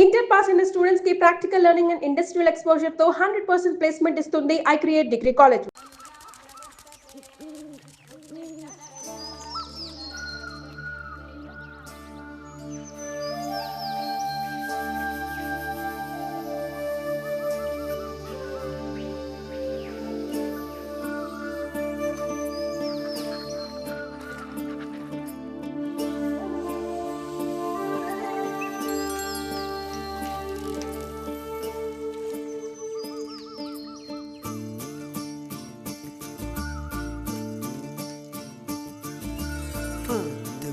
Inter pass అయిన students కి practical learning and industrial exposure తో 100% ప్లేస్మెంట్ ఇస్తుంది ఐ క్రియేట్ డిగ్రీ కాలేజ్.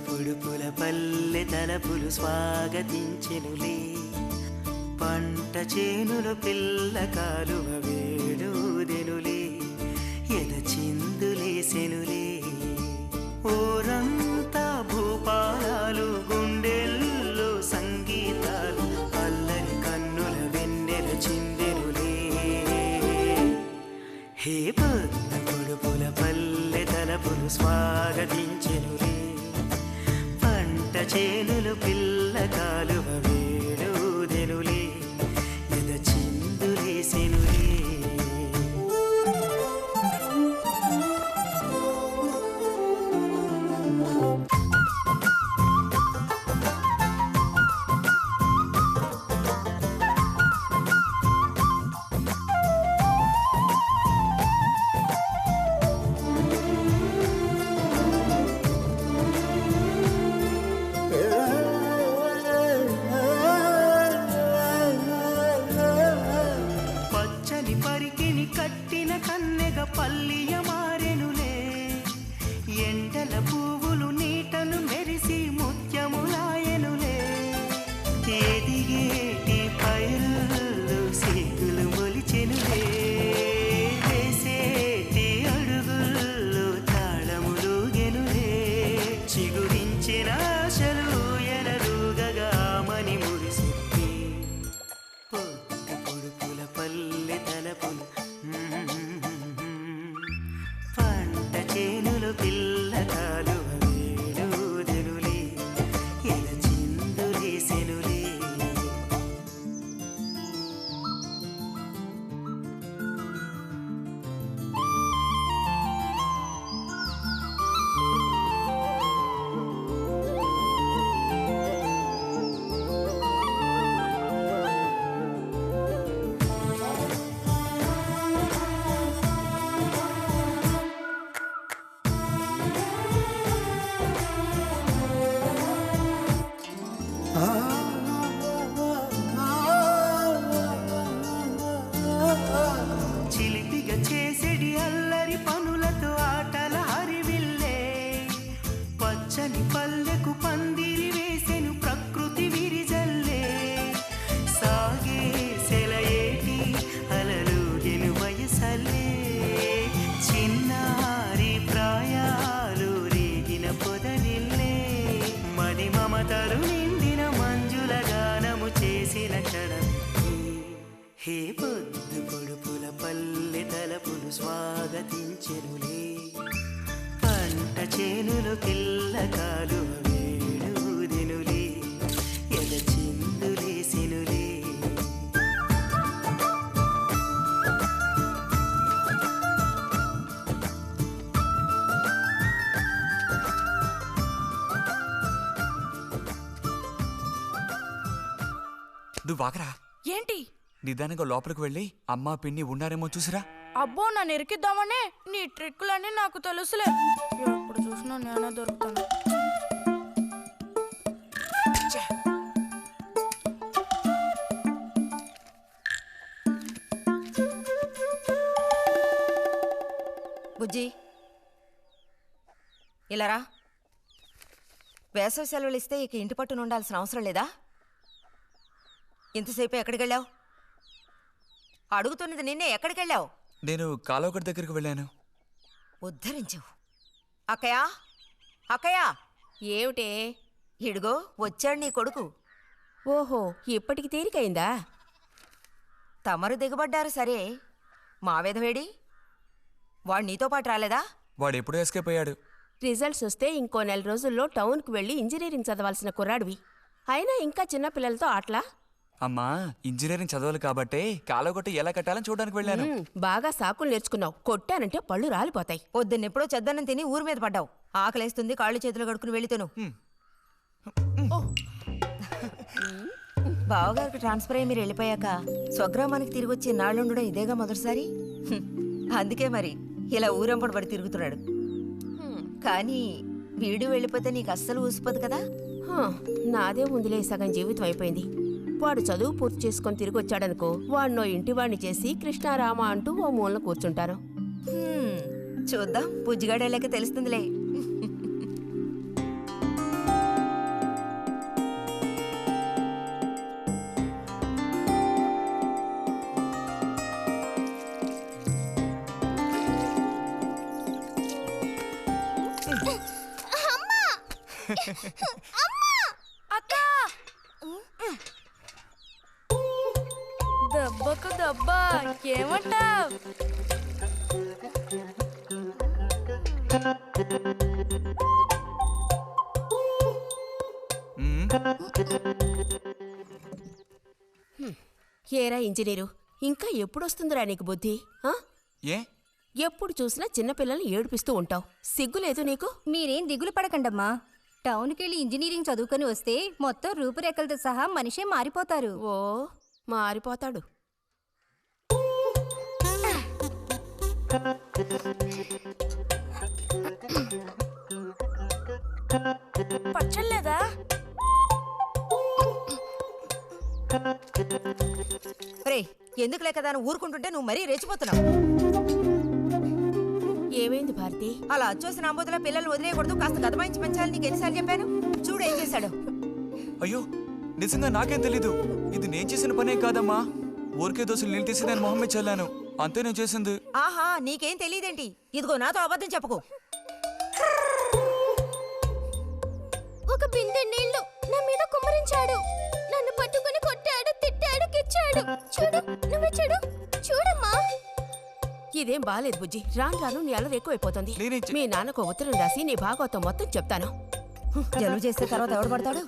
పొడుపుల పల్లె తలపులు స్వాగతించెనులే, పంట చేనులు పిల్ల కాలువ వేడుదెనులే, ఎద చిందులేసెనులే. ఊరంతా భూపాలాలు, గుండెల్లో సంగీతాలు, అల్లని కన్నుల వెన్నెల చిందెనులే. హే పొడుపుల పల్లె తలపులు స్వాగతించెనులే, చేనులు పిల్ల కాలువ వేడుదెనులే, ఎద చిందులేసెనులే. పల్లియ మారెనులే, ఎండల పువ్వులు నీటలు మెరిసి ముత్యములాయనులే. ఎదిగేటి పైరులు సిగ్గులు మొలిచెనులే, వేసేటి అడుగుల్లో తాళములుగెనులే. చిగురించిన ఆశలు ఎనరుగగామని మురిసిప్పి, పొడుపుల పల్లె తలపులు చేనులు పిల్ల కాలువ వేడుదెనులే, ఎద చిందులేసెనులే. చిలిపిగా చేసేడి అల్లరి పనులతో ఆటల హరివిల్లే, పచ్చని పల్లెకు పందిరి వేసెను ప్రకృతి విరిజల్లే. సాగే సెలయేటి అలలుగెను వయసల్లే, చిన్నారి ప్రాయాలు రేగిన పొదరిల్లే. మది మమతలు నిండిన మంజుల గానము చేసిన క్షణం. హే పొడుపుల పల్లె తలపులు స్వాగతించెనులే, పంట చేనులు పిల్ల కాలువ వేడుదెనులే, ఎద చిందులేసెనులే. నువ్వు వాగరా. ఏంటి? నిదానంగా లోపలికి వెళ్ళి అమ్మా పిన్ని ఉన్నారేమో చూసిరా. అబ్బో, నన్ను ఎరికిద్దామనే నీ ట్రిక్కులన్నీ నాకు తెలుసులే. ఎప్పుడు చూసినా నేనే దొరుకుతాను. బుజ్జి, ఇలారా. వేసవి సెలవులు ఇస్తే ఇక ఇంటి పట్టున ఉండాల్సిన అవసరం లేదా? ఇంతసేపు ఎక్కడికి వెళ్ళావు? అడుగుతున్నది నిన్నే, ఎక్కడికి వెళ్ళావు? నేను కాలువగడ్డ దగ్గరికి వెళ్ళాను. ఉద్ధరించావు. అక్కయ్యా, అక్కయ్యా. ఏమిటే? ఇడుగో వచ్చాడు నీ కొడుకు. ఓహో, ఇప్పటికి తీరికైందా? తమరు దిగబడ్డారు సరే, మా విధవేడి వాడు నీతో పాటు రాలేదా? వాడు ఎప్పుడూ ఎస్కేప్ అయ్యాడు. రిజల్ట్స్ వస్తే ఇంకో నెల రోజుల్లో టౌన్కి వెళ్ళి ఇంజనీరింగ్ చదవాల్సిన కుర్రాడివి. అయినా ఇంకా చిన్నపిల్లలతో ఆటలా? అమ్మా ఇంజనీరింగ్ చదవాలి కాబట్టి కాలగొట్టి ఎలా కట్టాలని చూడడానికి వెళ్ళాను. బాగా సాకులు నేర్చుకున్నావు. కొట్టానంటే పళ్ళు రాలిపోతాయి. పొద్దున్నెప్పుడో చెద్దన్నం తిని ఊరి మీద పడ్డావు. ఆకలేస్తుంది, కాళ్ళు చేతులు కడుక్కుని వెళ్ళితేను. బావగారికి ట్రాన్స్ఫర్ అయ్యి మీరు వెళ్ళిపోయాక స్వగ్రామానికి తిరిగి వచ్చి నాళ్ళుండడం ఇదేగా మొదటిసారి. అందుకే మరి ఇలా ఊరంపడి పడి తిరుగుతున్నాడు. కానీ వీడు వెళ్ళిపోతే నీకు అస్సలు ఊసిపోదు కదా. నాదే ముందులే సగం జీవితం అయిపోయింది. వాడు చదువు పూర్తి చేసుకొని తిరిగి వచ్చాడనుకో, వాడినో ఇంటి వాడిని చేసి కృష్ణారామ అంటూ ఓ మూలన కూర్చుంటాను. చూద్దాం, బుజ్జిగాడేలాక తెలుస్తుందిలే. అక్క దెబ్బకు దెబ్బ ఏమంటావ్? ఏరా ఇంజనీరు, ఇంకా ఎప్పుడొస్తుందిరా నీకు బుద్ధి? ఏ ఎప్పుడు చూసినా చిన్నపిల్లల్ని ఏడిపిస్తూ ఉంటావు. సిగ్గులేదు నీకు? మీరేం దిగులు పడకండమ్మా. టౌన్కెళ్ళి ఇంజనీరింగ్ చదువుకొని వస్తే మొత్తం రూపురేఖలతో సహా మనిషే మారిపోతారు. ఓ మారిపోతాడు. పచ్చలేదా? రే, ఎందుకు లేక దాన్ని ఊరుకుంటుంటే నువ్వు మరీ రెచ్చిపోతున్నావు. ఏమైంది భారతి? అలా అచ్చోసిన ఆంబోతుల పిల్లలు వదిలేయకూడదు, కాస్త గదమాయించి పెంచాలని నీకు ఎన్నిసార్లు చెప్పాను. చూడు ఏం చేశాడు. అయ్యో నిజంగా నాకేం తెలీదు. ఇది నేను చేసిన పనే కాదమ్మా. ఊరికే దోశలు నేను తీసి దాని మొహమ్మే చల్లాను, అంతే నేను చేసింది. ఆహా, నీకేం తెలియదేంటి? ఇదిగో నాతో అబద్ధం చెప్పకు. ఒక బిందె నీళ్లు నా మీద కుమ్మరించాడు. నన్ను పట్టుకుని కొట్టాడు, తిట్టాడు, కిచ్చాడు. చూడు, నువ్వే చూడు, చూడమ్మా. ఇదేం బాలేదు బుజ్జి. రాను రాను నీ అల్లరి ఎక్కువైపోతుంది. నేనేం మీ నాన్నకు ఉత్తరం రాసి నీ భాగవతం మొత్తం చెప్తాను. జలుబు చేస్తే తర్వాత ఎవడు పడతాడు?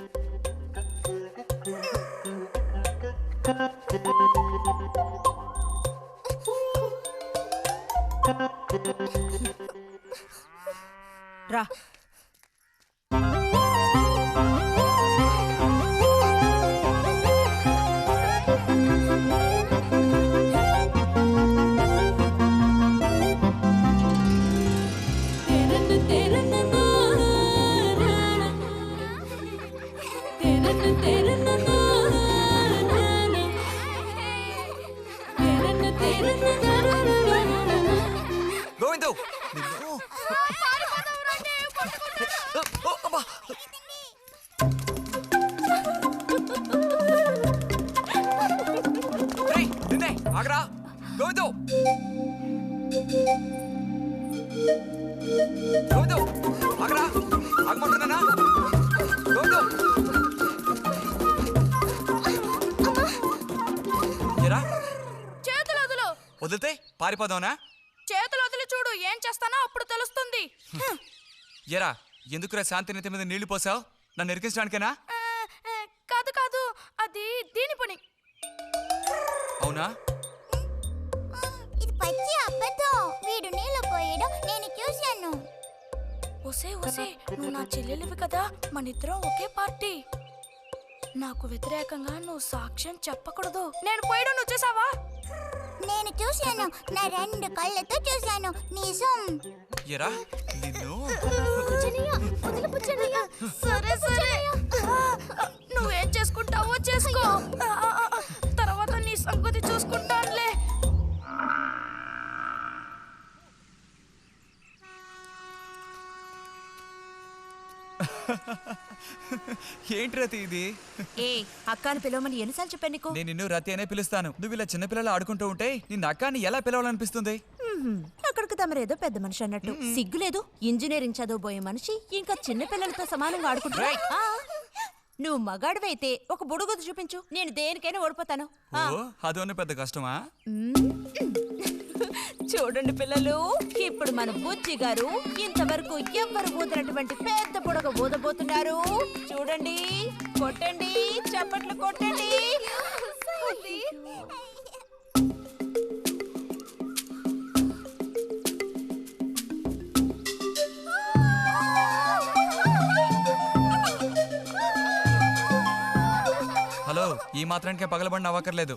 రా. గోవిందు నిన్ను. ఓ, అబ్బా. రేయ్, నిన్నే ఆగరా. గోవిందు గోవిందు ఆగరా. ఆగమంటున్నానా? గోవిందు ఎరా చేతులు వదులు. వదిలితే పారిపోదావునా? చేతులు వదిలి చూడు, ఏం చేస్తానో అప్పుడు తెలుస్తుంది. ఎరా ఎందుకురా శాంతి నెత్తి మీద నీళ్లు పోసావు? నన్ను ఎరికించడానికేనా? కాదు కాదు, అది దీని పని. అవునా? ఇది పచ్చి అబద్ధం. వీడు నీళ్ళు పోయడం నేను చూశాను. ఒసే ఒసే, నువ్వు నా చెల్లెలివి కదా, మనిద్దరం ఒకే పార్టీ. నాకు వ్యతిరేకంగా నువ్వు సాక్ష్యం చెప్పకూడదు. నేను పోయడం నువ్వు చూసావా? నేను చూశాను, నా 2 కళ్ళతో చూశాను. నిజం. ఎరా నిన్ను. సరే సరే, నువ్వేం చేసుకుంటావో చేసుకో. తర్వాత నీ సంగతి చూసుకుంటానులే. ఏంటి రతి ఇది? ఏ అక్కాని పిలవమని ఎన్నిసార్లు చెప్పాను నీకు? నేను నిన్ను రతి అనే పిలుస్తాను. నువ్వు ఇలా చిన్నపిల్లలు ఆడుకుంటూ ఉంటే నిన్ను అక్కాని ఎలా పిలవాలనిపిస్తుంది? అక్కడికి తమరేదో పెద్ద మనిషి అన్నట్టు. సిగ్గులేదు? ఇంజనీరింగ్ చదవబోయే మనిషి ఇంకా చిన్న పిల్లలతో సమానంగా ఆడుకుంటా. నువ్వు మగాడివైతే ఒక బుడుగుదు చూపించు, నేను దేనికైనా ఓడిపోతాను. ఓ అదోనే పెద్ద కష్టమా? చూడండి పిల్లలు, ఇప్పుడు మన బుజ్జి గారు ఇంతవరకు ఎవ్వరు ఊదినటువంటి పెద్ద బుడగ ఊదబోతున్నారు. చూడండి, కొట్టండి, చప్పట్లు కొట్టండి. ఈ మాత్రానికే పగలబడిన అవ్వకర్లేదు.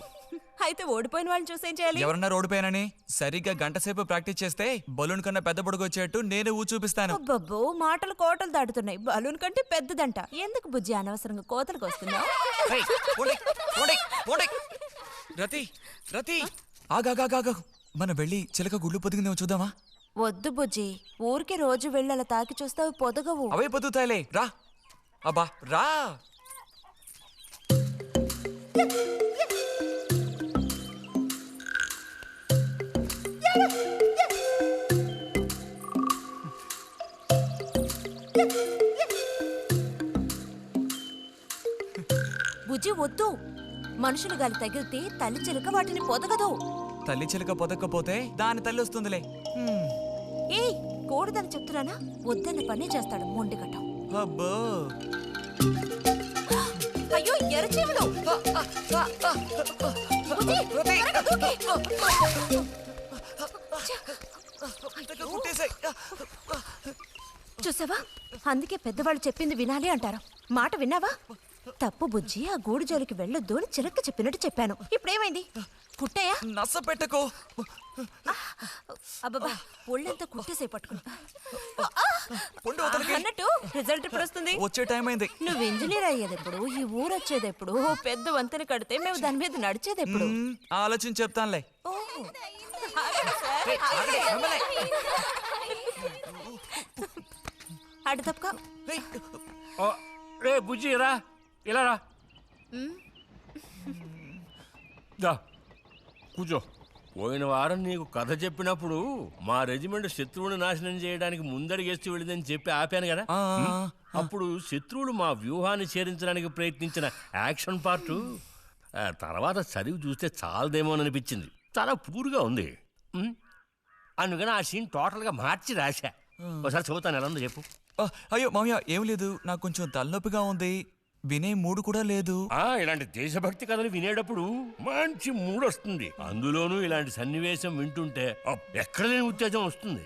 అయితే ఓడిపోయిన వాళ్ళని చూసేం చేయాలి? ఎవరన్నా ఓడిపోయానని సరిగ్గా గంట సేపు ప్రాక్టీస్ చేస్తే బలూన్ కన్నా పెద్ద పొడుగు వచ్చేట్టు నేనే ఊ చూపిస్తాను. అబ్బబ్బో, మాటలు కోటలు దాటుతున్నాయి. బలూన్ కంటే పెద్దదంట. ఎందుకు బుజ్జి అనవసరంగా కోతలకు వస్తున్నావు? ఏయ్, పోండి, పోండి, పోండి. రతి రతి ఆగాగాగా మనం వెళ్ళి చిలక గుళ్ళు పొదిగిందేమో చూద్దామా? వద్దు బుజ్జి, ఊరికి రోజు వెళ్ళి అలా తాకి చూస్తే అవి పొదగవు. అవే పొద్దుతాయిలే, రా. అబ్బా రా. బుజ్జి వద్దు, మనుషులు గాలి తగిలితే తల్లి చిలుక వాటిని పొదగదు. తల్లి చిలక పొదక్కపోతే దాని తల్లి వస్తుందిలే. ఏయ్, కూడదని చెప్తున్నానా? వద్దన్న పని చేస్తాడు మొండిగట్టం. అబ్బో, అయ్యో ఎర్రచీమలు! కుట్టేసాయి. చూసావా, అందుకే పెద్దవాళ్ళు చెప్పింది వినాలి అంటారు. మాట విన్నావా? తప్పు బుజ్జి, ఆ గూడు జోలికి వెళ్ళొద్దు అని చిలక చెప్పినట్టు చెప్పాను. ఇప్పుడేమైంది? కుట్టాయా? నస పెట్టకో. అబ్బబ్బా, ఒళ్ళంతా కుట్టేసే పట్టుకుని. పొండి వదలకి. అన్నట్టు రిజల్ట్ ఎప్పుడు వస్తుంది? వచ్చే టైం అయింది. నువ్వు ఇంజనీర్ అయ్యేది ఎప్పుడు? ఈ ఊరు వచ్చేది ఎప్పుడు? ఓ పెద్ద వంతెన కడితే మేము దాని మీద నడిచేది ఎప్పుడు? ఆలోచించి చెప్తానులే. ఓ, ఆగండి సార్, ఆగండి. అటు తప్పక. రే బుజ్జి రా, ఇలా రా. దా కూర్చో. పోయిన వారం నీకు కథ చెప్పినప్పుడు మా రెజిమెంట్ శత్రువుని నాశనం చేయడానికి ముందడిగేస్తూ వెళ్ళిందని చెప్పి ఆపాను కదా. అప్పుడు శత్రువులు మా వ్యూహాన్ని చేరించడానికి ప్రయత్నించిన యాక్షన్ పార్టు తర్వాత చదివి చూస్తే చాలదేమోననిపించింది. చాలా పూర్గా ఉంది. అందుకని ఆ సీన్ టోటల్గా మార్చి రాశా. ఒకసారి చదువుతాను, ఎలా ఉందో చెప్పు. అయ్యో మామయ్య, ఏం లేదు, నాకు కొంచెం తలనొప్పిగా ఉంది. వినే మూడు కూడా లేదు. ఇలాంటి దేశభక్తి కథలు వినేటప్పుడు మంచి మూడ్ వస్తుంది. అందులోనూ ఇలాంటి సన్నివేశం వింటుంటే ఎక్కడ లేని ఉత్తేజం వస్తుంది.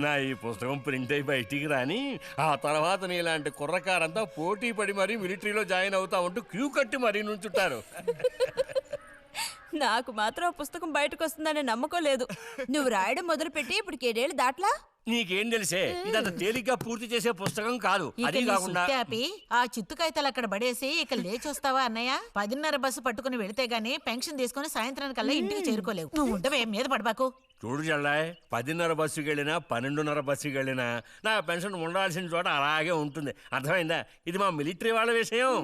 నా ఈ పుస్తకం ప్రింట్ అయి బయటికి రాని ఆ తర్వాత నీ ఇలాంటి కుర్రకారంతా పోటీ పడి మరీ మిలిటరీలో జాయిన్ అవుతా ఉంటూ క్యూ కట్టి మరీ నుంచుంటారు. నాకు మాత్రం ఆ పుస్తకం బయటకు వస్తుందనే నమ్మకం లేదు. నువ్వు రాయడం మొదలుపెట్టి ఇప్పుడు 7 ఏళ్ళు దాట్లా. నీకేం తెలిసే, ఇదంత తేలిగ్గా పూర్తి చేసే పుస్తకం కాదు. అది కాకుండా ఆ చిత్తు కాగితాలు అక్కడ పడేసి ఇక లేచొస్తావా అన్నయ్య? 10:30 బస్సు పట్టుకుని వెళితే గానీ పెన్షన్ తీసుకుని సాయంత్రానికల్లా ఇంటికి చేరుకోలేవు. నువ్వు ఉండవే, మీద పడబాకు. చూడు జల్లాయ్, 10:30 బస్సుకి వెళ్ళినా 12:30 బస్సుకి వెళ్ళినా నా పెన్షన్ ఉండాల్సిన చోట అలాగే ఉంటుంది. అర్థమైందా? ఇది మా మిలిటరీ వాళ్ళ విషయం.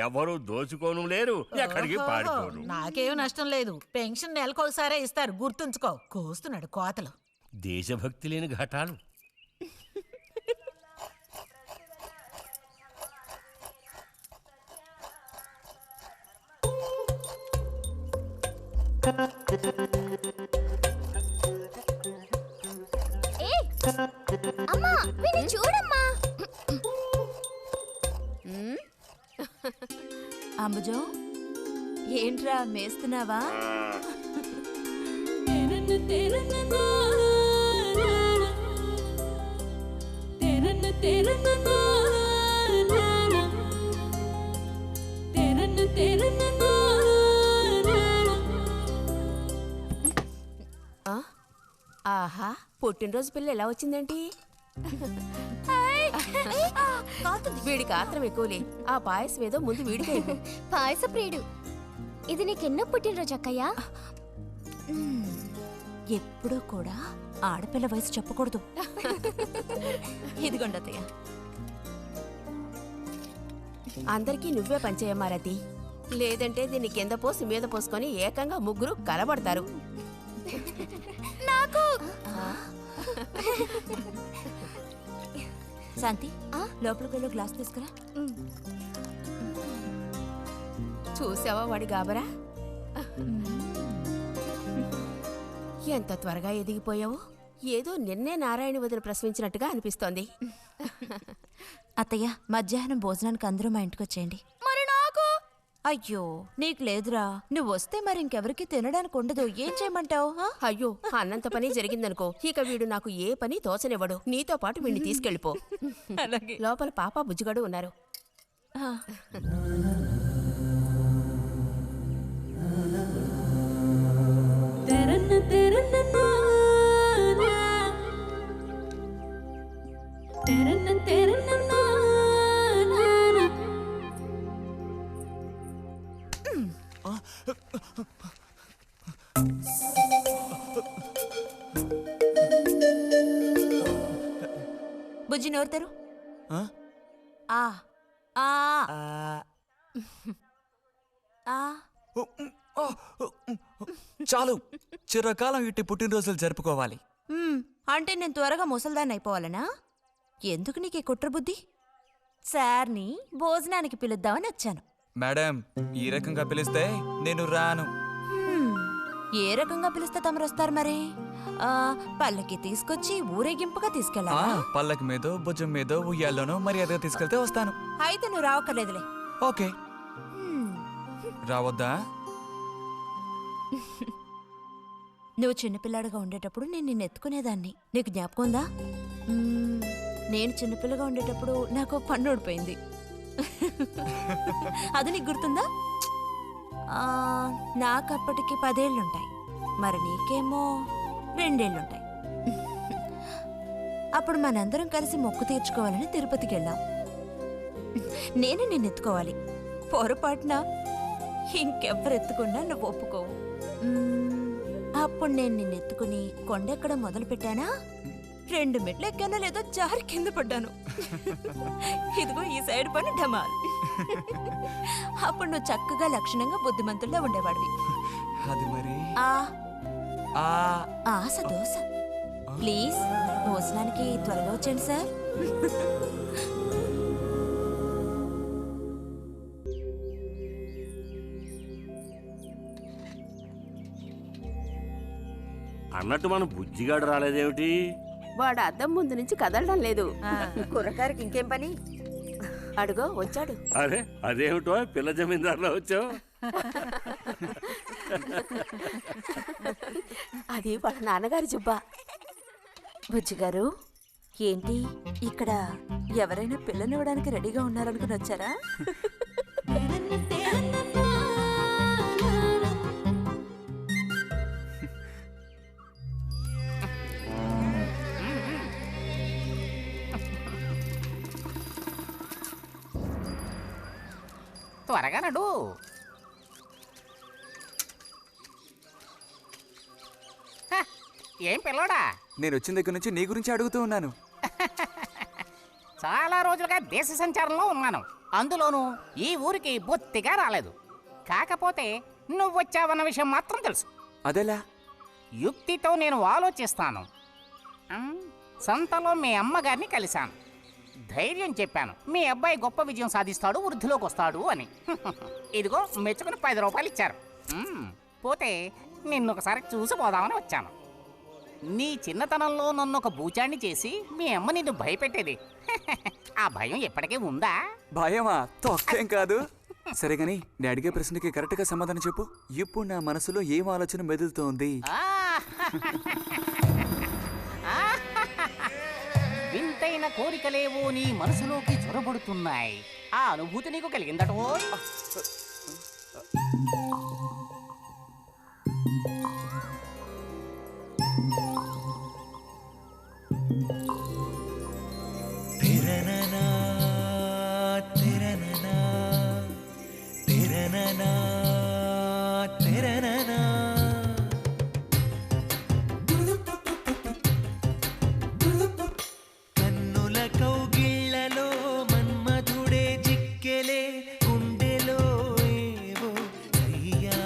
ఎవరు దోచుకోను లేరు, ఎక్కడికి పారిపోరు. నాకేం నష్టం లేదు. పెన్షన్ నెలకొకసారే ఇస్తారు, గుర్తుంచుకో. కోస్తున్నాడు కోతలు. దేశభక్తి లేని ఘటాలు. అమ్మా, వీడిని చూడమ్మా. అంబుజం, ఏంట్రా మేస్తున్నావా? ఆహా, పుట్టినరోజు పిల్ల ఎలా వచ్చిందేంటి? వీడికి ఆత్రం ఎక్కువలే. ఆ పాయసం ఏదో ముందు వీడికి. పాయస ప్రియుడు. ఇది నీకెన్నో పుట్టినరోజు అక్కయ్యా? ఎప్పుడూ కూడా ఆడపిల్ల వయసు చెప్పకూడదు. ఇదిగోండి అత్తయ్య. అందరికీ నువ్వే పంచేయమ్మా రతి, లేదంటే దీన్ని కింద పోసి మీద పోసుకొని ఏకంగా ముగ్గురు కలబడతారు. నాకు శాంతి, లోపలికి వెళ్ళి గ్లాస్ తీసుకురా. చూసావా వాడి గాబరా? ఎంత త్వరగా ఎదిగిపోయావు. ఏదో నిన్నే నారాయణ వదిన ప్రసవించినట్టుగా అనిపిస్తోంది. అత్తయ్య, మధ్యాహ్నం భోజనానికి అందరూ మా ఇంటికి వచ్చేయండి. మరి నాకు? అయ్యో, నీకు లేదురా. నువ్వు వస్తే మరి ఇంకెవరికి తినడానికి ఉండదు. ఏం చేయమంటావు? అయ్యో, అన్నంత పని జరిగిందనుకో, ఇక వీడు నాకు ఏ పని తోచనివ్వడు. నీతో పాటు వీడిని తీసుకెళ్ళిపో. లోపల పాప బుజ్జిగాడు ఉన్నారు. బుజ్జి నోరుతారు. చాలు, చిరకాలం ఇట్టి పుట్టినరోజులు జరుపుకోవాలి. అంటే నేను త్వరగా ముసల్దాన్ని అయిపోవాలనా? ఎందుకు నీకు ఈ కుట్ర బుద్ధి? సార్ని భోజనానికి పిలుద్దామని వచ్చాను. మేడం, ఈ రకంగా పిలిస్తే నేను రాను. ఏ రకంగా పిలిస్తే తమరు వస్తారు మరి? పల్లకి తీసుకొచ్చి ఊరేగింపుగా తీసుకెళ్ళాలా? పల్లకి మీదో భుజం మీదో ఉయ్యాల్లోనో మర్యాదగా తీసుకెళ్తే వస్తాను. అయితే నువ్వు రావక్కర్లేదులే. ఓకే. రావద్దా? నువ్వు చిన్నపిల్లాడిగా ఉండేటప్పుడు నేను నిన్ను ఎత్తుకునేదాన్ని. నీకు జ్ఞాపకం ఉందా? నేను చిన్నపిల్లగా ఉండేటప్పుడు నాకు పన్ను ఊడిపోయింది. అది నీకు గుర్తుందా? నాకప్పటికి 10 ఏళ్ళుంటాయి, మరి నీకేమో 2 ఏళ్ళుంటాయి. అప్పుడు మనందరం కలిసి మొక్కు తీర్చుకోవాలని తిరుపతికి వెళ్ళాం. నేనే నిన్ను ఎత్తుకోవాలి. పొరపాటున ఇంకెవ్వరు ఎత్తుకున్నా నువ్వు ఒప్పుకోవు. అప్పుడు నేను నిన్ను ఎత్తుకుని కొండెక్కడం మొదలు పెట్టానా, 2 మెట్లు ఎక్కానో లేదో జారి కింద పడ్డాను. ఇదిగో ఈ సైడ్ పని ఢమాల్. అప్పుడు నువ్వు చక్కగా లక్షణంగా బుద్ధిమంతుల్లో ఉండేవాడివి. అది మరి ఆశ దోశ. ప్లీజ్ భోజనానికి త్వరగా వచ్చేయండి సార్. అన్నట్టు మన బుజ్జిగాడు రాలేదేమిటి? వాడు అద్దం ముందు నుంచి కదలడం లేదు. కుర్రకారికి ఇంకేం పని? అడుగో వచ్చాడు. అరే అదేమిటో పిల్ల జమీందారులో వచ్చావు? అది వాళ్ళ నాన్నగారి జుబ్బా. బుజ్జిగారు, ఏంటి ఇక్కడ ఎవరైనా పిల్లనివ్వడానికి రెడీగా ఉన్నారనుకుని వచ్చారా? త్వరగా నడు. ఏం పిల్లోడా, నేను వచ్చిన దగ్గర నుంచి నీ గురించి అడుగుతూ ఉన్నాను. చాలా రోజులుగా దేశ సంచారంలో ఉన్నాను. అందులోనూ ఈ ఊరికి బొత్తిగా రాలేదు. కాకపోతే నువ్వు వచ్చావన్న విషయం మాత్రం తెలుసు. అదెలా? యుక్తితో నేను ఆలోచిస్తాను. సంతలో మీ అమ్మగారిని కలిశాను. ధైర్యం చెప్పాను, మీ అబ్బాయి గొప్ప విజయం సాధిస్తాడు, వృద్ధిలోకి వస్తాడు అని. ఇదిగో మెచ్చుకుని 10 రూపాయలు ఇచ్చారు. పోతే నిన్నొకసారి చూసి పోదామని వచ్చాను. నీ చిన్నతనంలో నన్ను ఒక బూచాన్ని చేసి మీ అమ్మ నిన్ను భయపెట్టేది. ఆ భయం ఎప్పటికీ ఉందా? భయమా? తొక్కేం కాదు. సరే గాని నేను అడిగే ప్రశ్నకి కరెక్ట్ గా సమాధానం చెప్పు. ఇప్పుడు నా మనసులో ఏం ఆలోచన మెదులుతోంది? వింతైన కోరికలేవో నీ మనసులోకి చొరబడుతున్నాయి. ఆ అనుభూతి నీకు కలిగిందటో? కన్నుల కౌగిళ్లలో మన్మధుడే జిక్కెలే, గుండెలో ఏవో అయ్యా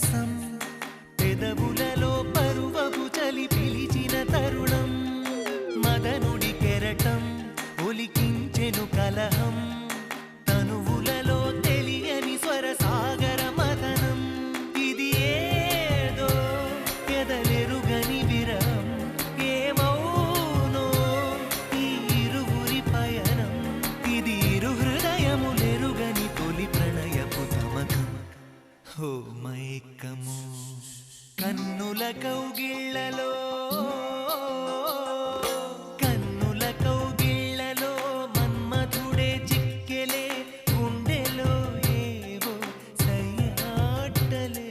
సరసం పెదవులలో పరువపు చలి పిలిచిన తరుణం మదనుడి కెరటం ఒలికించెను కలహం తనువులలో తెలియని స్వర సాగర మదనం ఇది ఏదో ఎదలెరుగని విరహం ఏమౌనో ఈ ఇరువురి పయనం ఇది ఇరు హృదయములెరుగని తొలి ప్రణయపు తమకం హో మైకము కన్నుల కౌగిళ్లలో కన్నుల కౌగిళ్లలో మన్మథుడే చిక్కెలే గుండెలో ఏవో సయ్యాటలే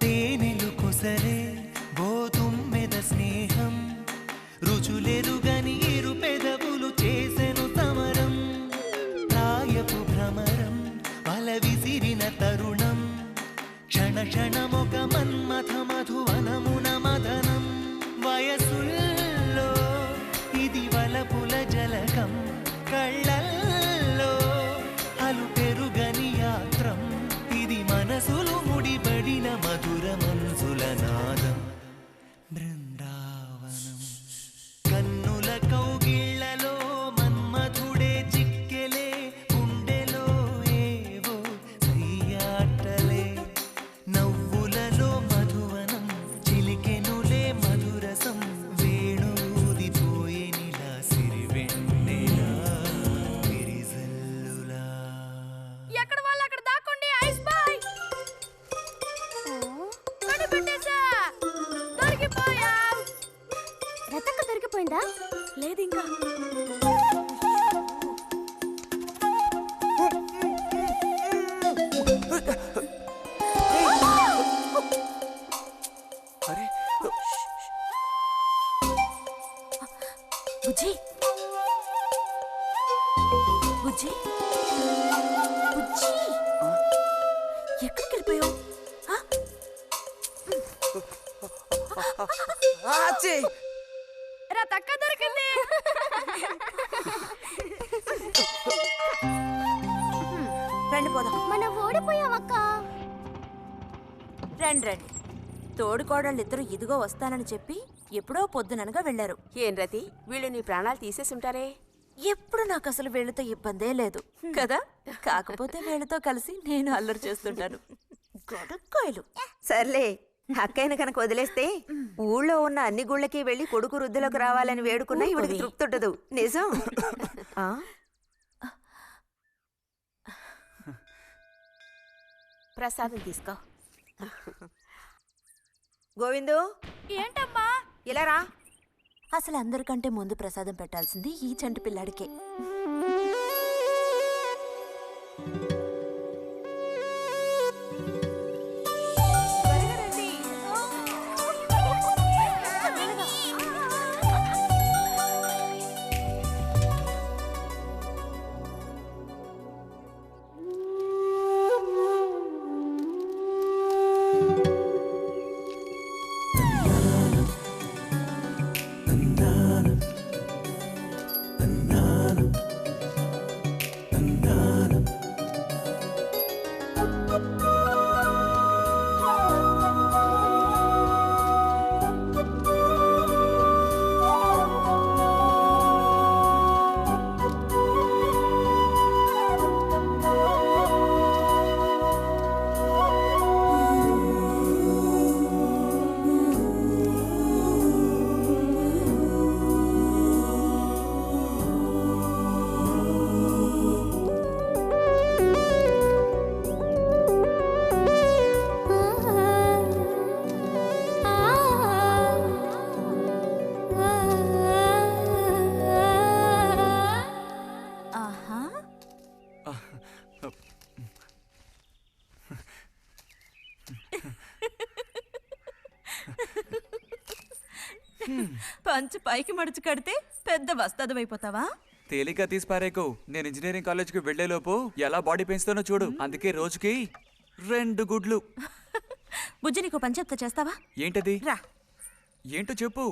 తేనెలు కొసరే గోతుమ్మెద స్నేహం రుచులెరుగని ఇరు పెదవులు చేసెను సమరం ప్రాయపు భ్రమరం వల విసిరిన తరుణం క్షణ క్షణమొక మన్మథ మధువనమున మదనం వయసుల్లో ఇది వలపుల జలకం కళ్ళల్లో అలు పెరుగని యాత్రం ఇది మనసులు ముడిబడిన మధుర మనసుల నాదం బృందావనం కన్నుల కౌగిళ్లలో మన్మథుడే చిక్కెలే గుండెలో ఏవో సయ్యాటలే నవ్వులలో మధువనం చిలికెనులే మధురసం వేణుదిపోయేనిలా సిరివెన్నెలా విరిజల్లులా ఎక్కడ వాళ్ళు అక్కడ దాక్కోండి ఐస్ బాయ్ కనిపెట్టేశా దొరికిపోయా రతక్క దొరికిపోయిందా? లేదు ఇంకా అరే బుజ్జి బుజ్జి బుజ్జి ఎక్కడికి వెళ్ళిపోయావు రతక్క దొరికింది రండి పోదాం. మనం ఓడిపోయామక్క. రండి రండి. తోడుకోడళ్ళిద్దరూ ఇదిగో వస్తానని చెప్పి ఎప్పుడో పొద్దుననగా వెళ్లారు. ఏం రతి వీళ్ళు నీ ప్రాణాలు తీసేసి ఉంటారే. ఎప్పుడు నాకు అసలు వీళ్ళతో ఇబ్బందే లేదు కదా. కాకపోతే వీళ్ళతో కలిసి నేను అల్లరి చేస్తుంటాను. గొడక్కాయలు. సర్లే అక్కయ్యన కనుక వదిలేస్తే ఊళ్ళో ఉన్న అన్ని గుళ్ళకి వెళ్ళి కొడుకు వృద్ధిలోకి రావాలని వేడుకున్నా ఇవిడికి తృప్తి ఉండదు. నిజం. ఆ? ప్రసాదం తీసుకో. గోవిందు ఏంటమ్మా ఇలా రా. అసలు అందరికంటే ముందు ప్రసాదం పెట్టాల్సింది ఈ చంటి పిల్లాడికే. పంచు పైకి మడుచు కడితే పెద్ద వస్తాదమైపోతావా? తేలిక తీసి పారేకు. నేను ఇంజనీరింగ్ కాలేజ్కి వెళ్లేలోపు ఎలా బాడీ పెంచుతానో చూడు. అందుకే రోజుకి 2 గుడ్లు. బుజ్జి నీకు పని చెప్తా, చేస్తావా? ఏంటది? రా. ఏంటో చెప్పు.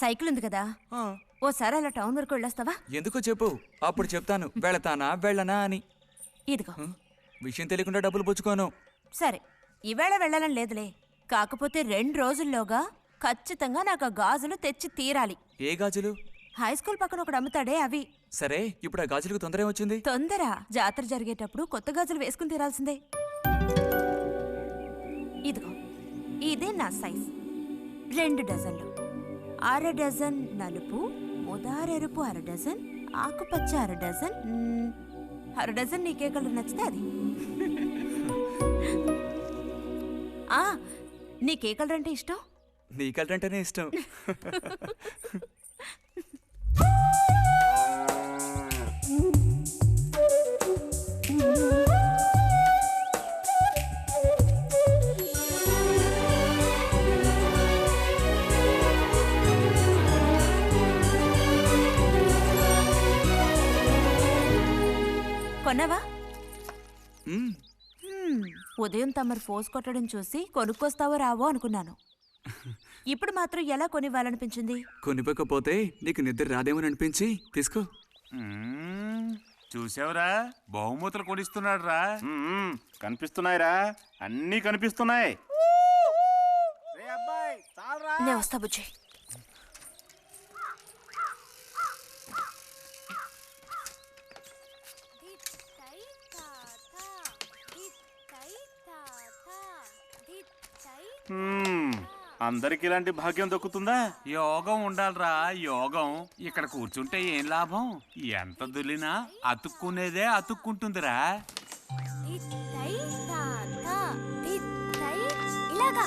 సైకిల్ ఉంది కదా, ఓసారి అలా టౌన్ వరకు వెళ్ళొస్తావా? ఎందుకో చెప్పు, అప్పుడు చెప్తాను వెళతానా వెళ్ళనా అని. ఇదిగో. విషయం తెలియకుండా డబ్బులు పుచ్చుకోను. సరే, ఈవేళ వెళ్ళాలని లేదులే. కాకపోతే 2 రోజుల్లోగా ఖచ్చితంగా నాకు ఆ గాజులు తెచ్చి తీరాలి. ఏ గాజులు? హై స్కూల్ పక్కన ఒకడు అమ్ముతాడే అవి. సరే, ఇప్పుడు ఆ గాజులకు తొందర ఏమొచ్చింది? తొందర జాతర జరిగేటప్పుడు కొత్త గాజులు వేసుకుని తీరాల్సిందే. ఇదిగో, ఇదే నా సైజ్. 2 డజన్లు. 1/2 డజన్ నలుపు, ముదారెరుపు 1/2 డజన్, ఆకుపచ్చ 1/2 డజన్. 1/2 డజన్ నీకే కలర్ నచ్చితే అది. నీకే కలర్ అంటే ఇష్టం? నీ కలర్ అంటేనే ఇష్టం. కొన్నావా? ఉదయం తమరు ఫోర్స్ కొట్టడం చూసి కొనుక్కొస్తావో రావో అనుకున్నాను. ఇప్పుడు మాత్రం ఎలా కొనివ్వాలనిపించింది? కొనిపోకపోతే నీకు నిద్ర రాదేమని అనిపించి తీసుకో. చూసావురా, బహుమతులు కొనిస్తున్నాడు రా. కనిపిస్తున్నాయిరా, అన్నీ కనిపిస్తున్నాయి. నేను వస్తా బుజ్జి. అందరికి ఇలాంటి భాగ్యం దక్కుతుందా? యోగం ఉండాలిరా, యోగం. ఇక్కడ కూర్చుంటే ఏం లాభం? ఎంత దులినా అతుక్కునేదే అతుక్కుంటుందిరా. ఇలాగా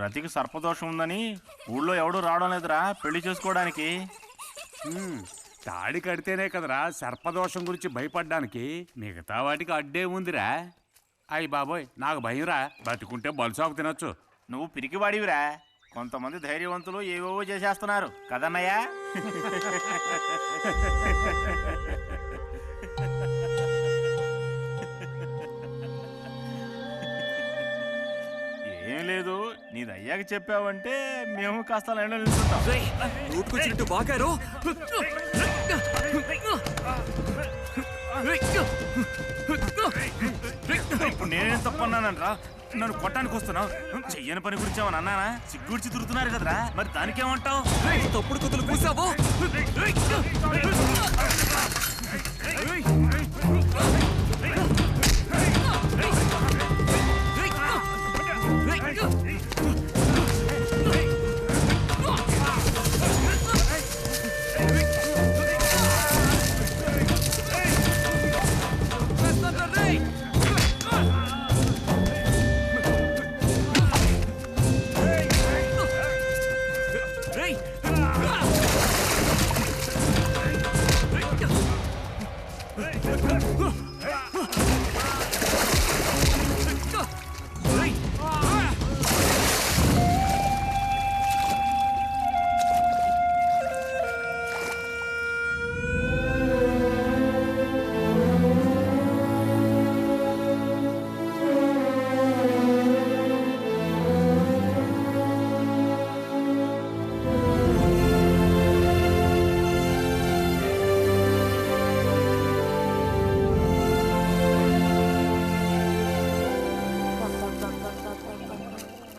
రతికి సర్పదోషం ఉందని ఊళ్ళో ఎవడూ రావడం లేదురా పెళ్లి చేసుకోవడానికి. తాడి కడితేనే కదరా సర్పదోషం గురించి భయపడ్డానికి. మిగతా వాటికి అడ్డే ఉందిరా. అయ్యి బాబోయ్, నాకు భయంరా. బతుకుంటే బలుసాకు తినొచ్చు. నువ్వు పిరికివాడివిరా. కొంతమంది ధైర్యవంతులు ఏవేవో చేసేస్తున్నారు కదన్నయ్యా. ఏం లేదు, నీది అయ్యాక చెప్పావంటే మేము కాస్త లైన్లో నిలుచుంటాం. నోటుకొచ్చినట్టు బాగారు. ఇప్పుడు నేనేం తప్పన్నానరా? నన్ను కొట్టడానికి వస్తున్నావు. చెయ్యని పని గురించి ఏమన్నా అన్నానా? సిగ్గుడిచి తిరుగుతున్నారు కదరా, మరి దానికేమంటావు? తప్పుడు కుతులు పూసావు.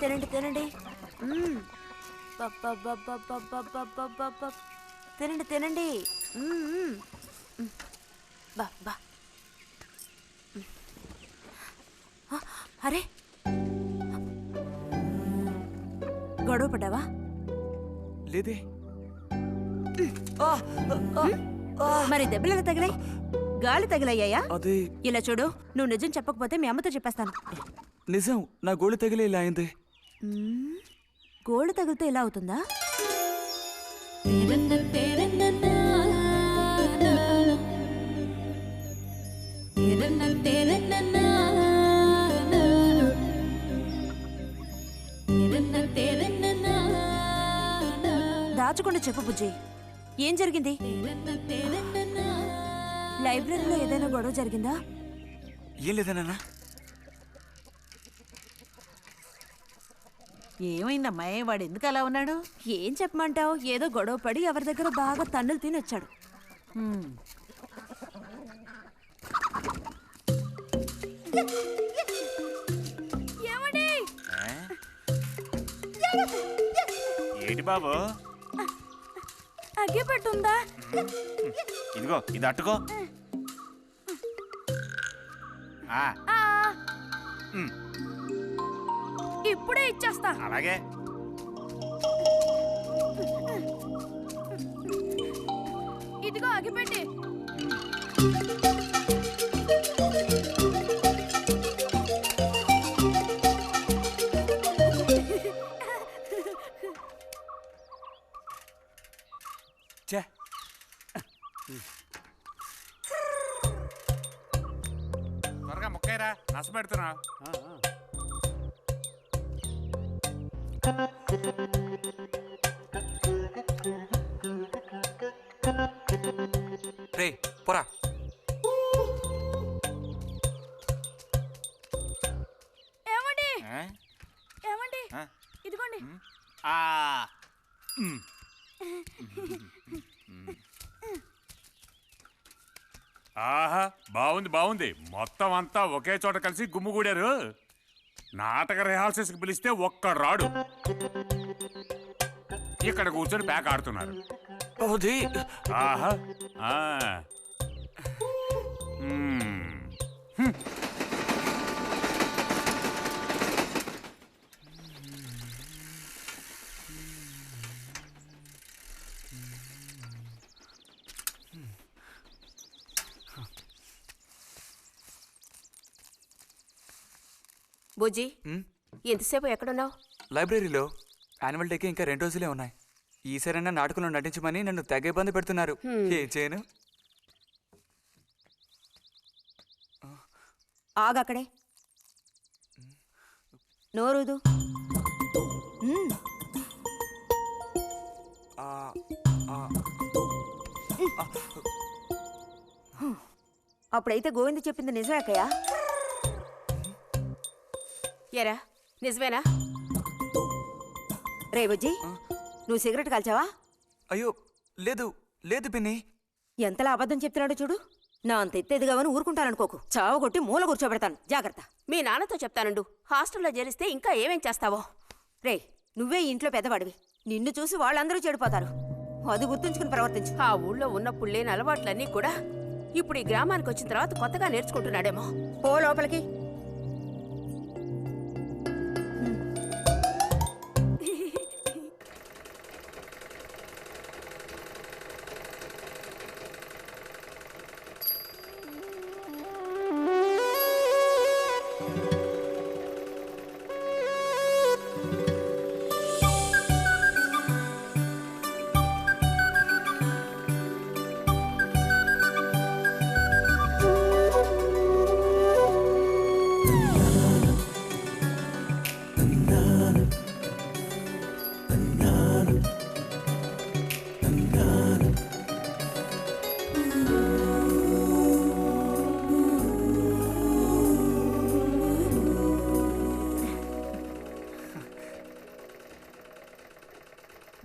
తినండి తినండి. తినండి తినండి. బా బా. అరే గొడవ పడ్డావా? లేదే. మరి దెబ్బలు ఎలా తగిలాయి? గాలి తగిలయ్యాయా? అదే. ఇలా చూడు, నువ్వు నిజం చెప్పకపోతే మీ అమ్మతో చెప్పేస్తాను. నిజం, నా గోళ్ళు తగిలే ఇలా అయింది. గోళ్ళు తగిలితే ఇలా అవుతుందా? దాచకుండా చెప్పు బుజ్జి, ఏం జరిగింది? లైబ్రరీలో ఏదైనా గొడవ జరిగిందా? ఏం లేదన్నా. ఏమైందమ్మా? వాడు ఎందుకు అలా ఉన్నాడు? ఏం చెప్పమంటావు, ఏదో గొడవ పడి ఎవరి దగ్గర బాగా తన్నులు తిని వచ్చాడు. ఏంటి బాబు? అగ్గిపెట్టుందా? ఇదిగో ఇది అట్టుకో. ఇప్పుడే ఇచ్చేస్తా. అలాగే. ఇదిగో అగ్గిపెట్టి. త్వరగా ముక్కైరా, నస పెడుతున్నా. రే పోరా. ఏమండి? ఏమండి? ఇదిగోండి. ఆహా, బాగుంది బాగుంది. మొత్తం అంతా ఒకే చోట కలిసి గుమ్ముగూడారు. నాటక రిహార్సల్స్కి పిలిస్తే ఒక్కడు రాడు. ఇక్కడ కూర్చొని ప్యాక్ ఆడుతున్నారు. ఆహా. బుజ్జి, ఎంతసేపు ఎక్కడున్నావు? లైబ్రరీలో. యాన్యువల్ డేకి ఇంకా 2 రోజులే ఉన్నాయి. ఈసారైనా నాటకంలో నటించమని నన్ను తెగ ఇబ్బంది పెడుతున్నారు. ఏం చేయను? ఆగక్కడే, నోరుదు. అప్పుడైతే గోవింద చెప్పింది నిజమే అక్కయ్యా? ఎరా నిజమేనా? రే బుజ్జి, నువ్వు సిగరెట్ కాల్చావా? అయ్యో లేదు లేదు పిన్ని. ఎంతలా అబద్ధం చెప్తున్నాడో చూడు. నా అంత ఎత్తేదిగావని ఊరుకుంటాననుకోకు. చావగొట్టి మూల కూర్చోబెడతాను, జాగ్రత్త. మీ నాన్నతో చెప్తానుండు. హాస్టల్లో చేరిస్తే ఇంకా ఏమేం చేస్తావో. రే, నువ్వే ఇంట్లో పెద్దవాడివి. నిన్ను చూసి వాళ్ళందరూ చెడిపోతారు. అది గుర్తుంచుకుని ప్రవర్తించు. ఆ ఊళ్ళో ఉన్నప్పుడు లేని అలవాట్లన్నీ కూడా ఇప్పుడు ఈ గ్రామానికి వచ్చిన తర్వాత కొత్తగా నేర్చుకుంటున్నాడేమో. పో లోపలికి.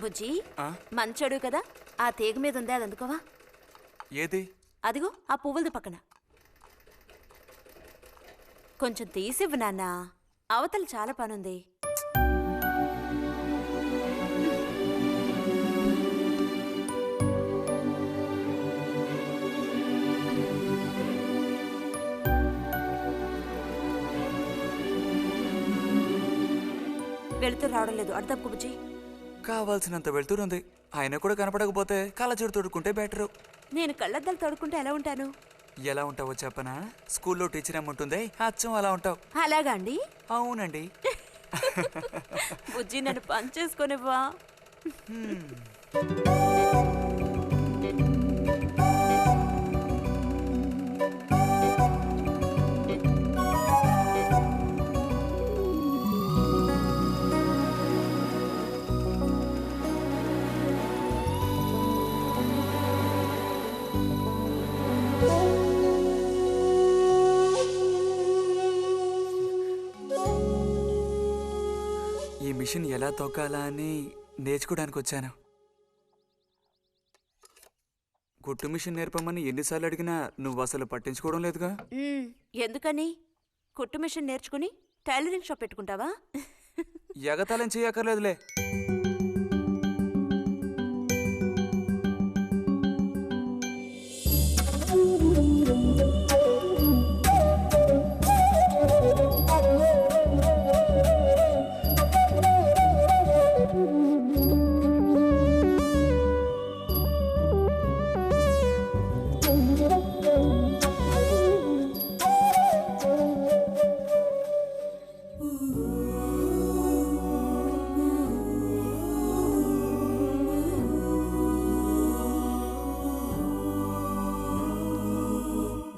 బుజ్జి, మంచోడు కదా, ఆ తీగ మీద ఉంది, అది అందుకోవా? ఏది? అదిగో ఆ పువ్వులది పక్కన. కొంచెం తీసివ్వు నాన్న, అవతల చాలా పనుంది. వెళ్తూ రావడం లేదు అర్థం బుజ్జి. కావాల్సినంత వెళ్తురుంది, ఆయన కూడా కనపడకపోతే కళ్ళజోడు తొడుక్కుంటే బెటరు. నేను కళ్ళద్దాలు తోడుకుంటే ఎలా ఉంటాను? ఎలా ఉంటావో చెప్పనా? స్కూల్లో టీచర్ ఏముంటుంది, అచ్చం అలా ఉంటావు. అలాగా అండి? అవునండి. బుజ్జి నన్ను పని చేసుకునివ్వా. ఈ మిషన్ ఎలా తొక్కాలా అని నేర్చుకోవడానికి వచ్చాను. కుట్టు మిషన్ నేర్పమని ఎన్నిసార్లు అడిగినా నువ్వు అసలు పట్టించుకోవడం లేదుగా. ఎందుకని? కుట్టు మిషన్ నేర్చుకుని టైలరింగ్ షాప్ పెట్టుకుంటావా? ఎగతాళం చేయక్కర్లేదులే.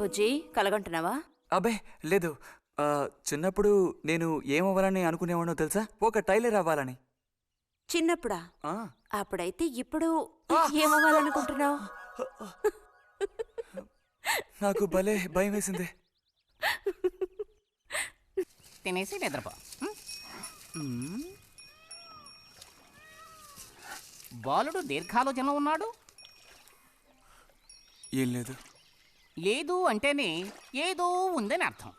బుజ్జి కలగంటున్నావా? అబ్బే లేదు. చిన్నప్పుడు నేను ఏమవ్వాలని అనుకునేవాడో తెలుసా? ఒక టైలర్ అవ్వాలని. చిన్నప్పుడా? అప్పుడైతే ఇప్పుడు ఏమవ్వాలనుకుంటున్నావు? నాకు భలే భయం వేసింది. తినేసి నిద్రపో. బాలుడు దీర్ఘాలోచన ఉన్నాడు. ఏం లేదు. లేదు అంటేనే ఏదో ఉందని అర్థం.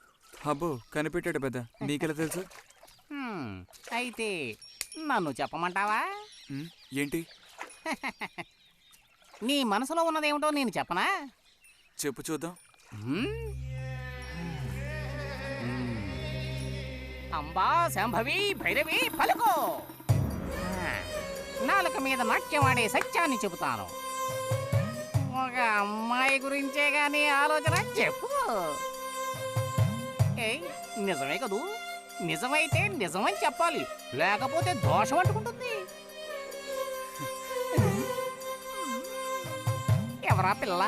అబ్బో కనిపెట్టాడు పెద్ద, నీకెలా తెలుసు? అయితే నన్ను చెప్పమంటావా? ఏంటి? నీ మనసులో ఉన్నదేమిటో నేను చెప్పనా? చెప్పు చూద్దాం. అంబా శాంభవి భైరవి పలుకో. నాలుక మీద నాట్యమాడే సత్యాన్ని చెబుతాను. ఒక అమ్మాయి గురించే గాని ఆలోచన చెప్పు. నిజమే కదూ? నిజమైతే నిజమని చెప్పాలి, లేకపోతే దోషం అంటుకుంటుంది. ఎవరా పిల్ల?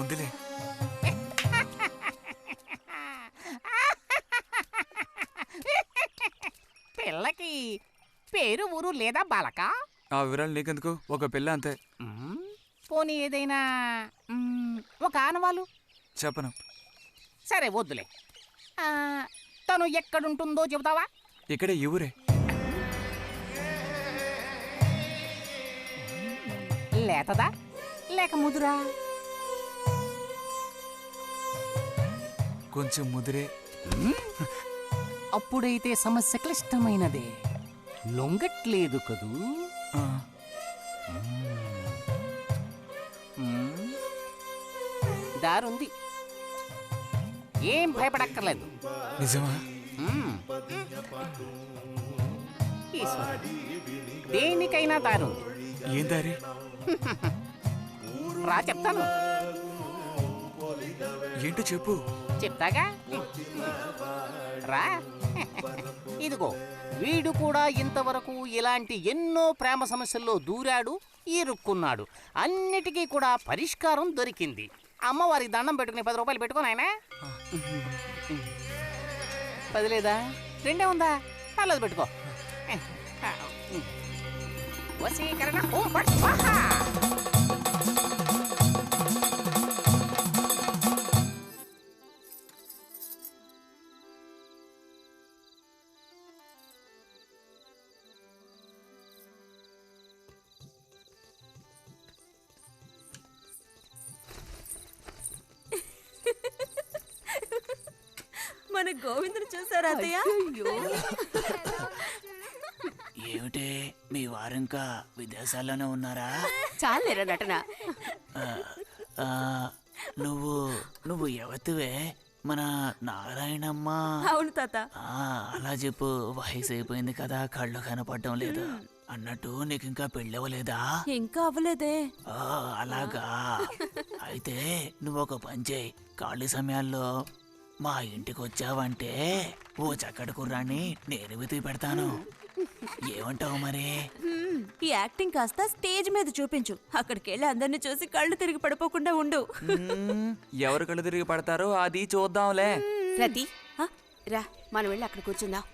ఉందిలే. పిల్లకి పేరు ఊరు లేదా బాలక? ఆ వివరాలు నీకెందుకు, ఒక పిల్ల అంతే. పోనీ ఏదైనా ఒక ఆనవాలు? చెప్పను. సరే వద్దులే. తను ఎక్కడుంటుందో చెబుతావా? ఇక్కడే ఈ ఊరే. లేతదా లేక ముదురా? కొంచెం ముదిరే. అప్పుడైతే సమస్య క్లిష్టమైనదే. లొంగట్లేదు కదూ? దారుంది, ఏం భయపడక్కర్లేదు. నిజమా? దేనికైనా దారు. ఏం దారి? రా చెప్తాను. ఏంటో చెప్పు. చెప్తాగా రా. ఇదిగో, వీడు కూడా ఇంతవరకు ఇలాంటి ఎన్నో ప్రేమ సమస్యల్లో దూరాడు, ఇరుక్కున్నాడు. అన్నిటికీ కూడా పరిష్కారం దొరికింది. అమ్మవారికి దండం పెట్టుకుని 10 రూపాయలు పెట్టుకోను ఆయన. 10 లేదా? 2 ఉందా? పర్లేదు పెట్టుకో. వశీకరణ ఓం ఫట్ స్వాహా. మన గోవిందుని చూసారా అత్తయ్య? ఏమిటే మీ వారింకా విదేశాల్లోనే ఉన్నారా? చాలేరా నటన. నువ్వు నువ్వు ఎవతివే? మన నారాయణమ్మ. అవును తాత. అలా చెప్పు. వయసు అయిపోయింది కదా, కళ్ళు కనపడడం లేదు. అన్నట్టు నీకు ఇంకా పెళ్ళవలేదా? ఇంకా అవ్వలేదే. అలాగా. అయితే నువ్వు ఒక పని చేయి. ఖాళీ సమయాల్లో మా ఇంటికి వచ్చావంటే ఓ చక్కటి కుర్రాన్ని నేను వెతికి పెడతాను. ఏమంటావు మరి? ఈ యాక్టింగ్ కాస్త స్టేజ్ మీద చూపించు. అక్కడికి వెళ్ళి అందరిని చూసి కళ్ళు తిరిగి పడిపోకుండా ఉండు. ఎవరు కళ్ళు తిరిగి పడతారో అది చూద్దాంలే. రతి రా, మనం వెళ్ళి అక్కడ కూర్చుందాం.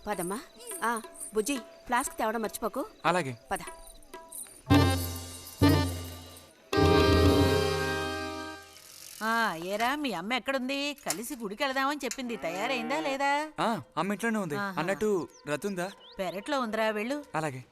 పదమ్మా. బుజ్జి, ఫ్లాస్క్ తేవడం మర్చిపోకు. అలాగే. పద. ఏరా మీ అమ్మ ఎక్కడుంది? కలిసి గుడికి వెళదామని చెప్పింది. తయారైందా లేదా? అమ్మ ఇంట్లోనే ఉంది. అన్నట్టు రతుందా? పెరట్లో ఉందిరా, వెళ్ళు. అలాగే.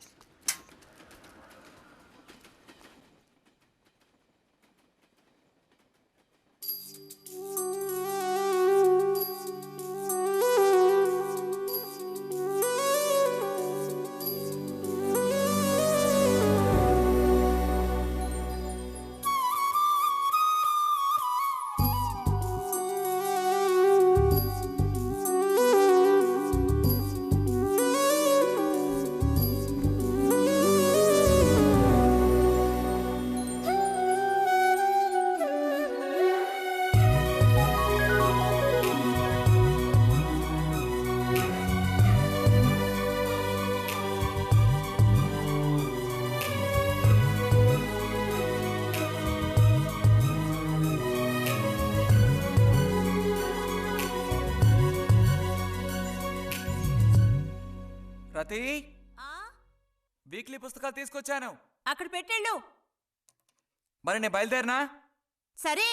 రతి, వీక్లీ పుస్తకాలు తీసుకొచ్చాను. అక్కడ పెట్టేళ్ళు. మరి నేను బయలుదేరినా? సరే.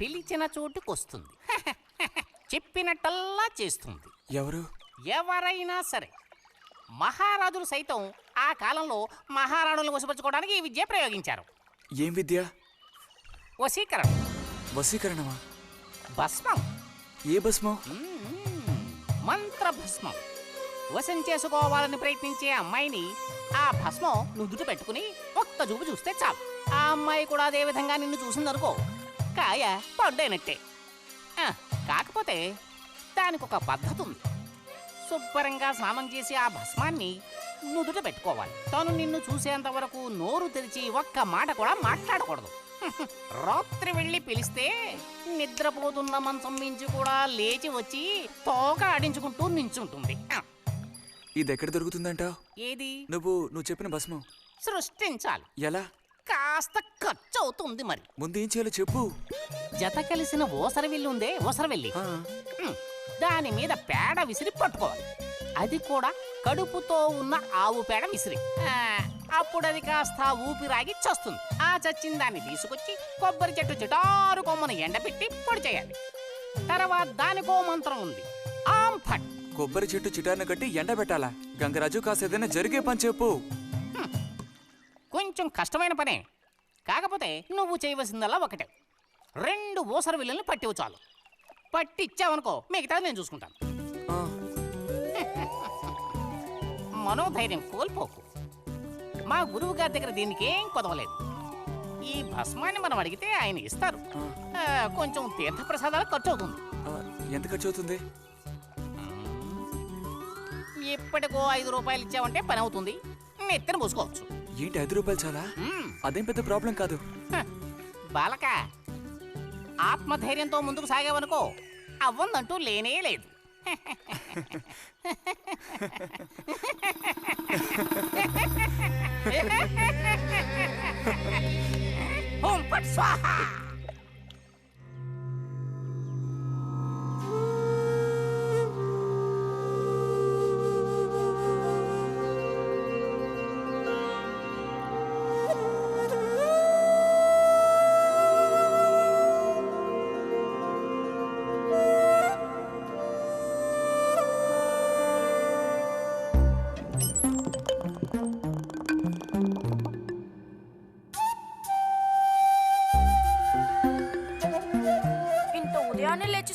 పిలిచిన చోటుకొస్తుంది. చెప్పినట్టల్లా చేస్తుంది. ఎవరు? ఎవరైనా సరే. మహారాజులు సైతం ఆ కాలంలో మహారాణులను వశపరచుకోవడానికి ఈ విద్య ప్రయోగించారు. ఏం విద్య? వశీకరణ. వశీకరణమా? భస్మం. ఏ భస్మం? మంత్ర భస్మం. వశం చేసుకోవాలని ప్రయత్నించే అమ్మాయిని ఆ భస్మం నుదుట పెట్టుకుని ఒక్క చూపు చూస్తే చాలు. ఆ అమ్మాయి కూడా అదే విధంగా నిన్ను చూసిందనుకో, కాయ పడ్డైనట్టే. కాకపోతే దానికి ఒక పద్ధతి ఉంది. శుభ్రంగా స్నానం చేసి ఆ భస్మాన్ని నుదుట పెట్టుకోవాలి. తను నిన్ను చూసేంత వరకు నోరు తెరిచి ఒక్క మాట కూడా మాట్లాడకూడదు. రాత్రి వెళ్ళి పిలిస్తే నిద్రపోతున్న మంచం మించి కూడా లేచి వచ్చి తోక ఆడించుకుంటూ నించుంటుంది. ఇది ఎక్కడ దొరుకుతుందంటావు? ఏది? నువ్వు చెప్పిన భస్మం సృష్టించాలి. ఎలా? కాస్త ఖర్చు అవుతుంది. మరి ముందు ఏం చేయాలో చెప్పు. జత కలిసిన ఓసరవెల్లి ఉందే, ఓసరవెల్లి, దాని మీద పేడ విసిరి పట్టుకోవాలి. అది కూడా కడుపుతో ఉన్న ఆవు పేడ విసిరి. అప్పుడు అది కాస్త ఊపిరాగి చస్తుంది. ఆ చచ్చిన దాన్ని తీసుకొచ్చి కొబ్బరి చెట్టు చిటారు కొమ్మను ఎండబెట్టి పొడి చేయాలి. తర్వాత దానికో మంత్రం ఉంది, ఆంఫట్. కొబ్బరి చెట్టు చిటార్ను కట్టి ఎండబెట్టాలా? గంగరాజు కాసేదైనా జరిగే పని చెప్పు. కొంచెం కష్టమైన పనే. కాకపోతే నువ్వు చేయవలసిందల్లా ఒకటే, 2 ఊసర విల్లుల్ని పట్టివు చాలు. పట్టిచ్చావనుకో, మిగతాది నేను చూసుకుంటాను. మనోధైర్యం కోల్పోకు. మా గురువు గారి దగ్గర దీనికి ఏం కొదవలేదు. ఈ భస్మాన్ని మనం అడిగితే ఆయన ఇస్తారు. కొంచెం తీర్థ ప్రసాదాలు ఖర్చు అవుతుంది. ఎంత ఖర్చు అవుతుంది? ఎప్పటికో 5 రూపాయలు ఇచ్చావంటే పని అవుతుంది. నెత్తిన పోసుకోవచ్చు. ఏంటి 5 రూపాయలు చాలా? అదేం పెద్ద ప్రాబ్లం కాదు. బాలక, ఆత్మధైర్యంతో ముందుకు సాగావనుకో, అవ్వందంటూ లేనే లేదు. ఓం ఫట్ స్వాహా.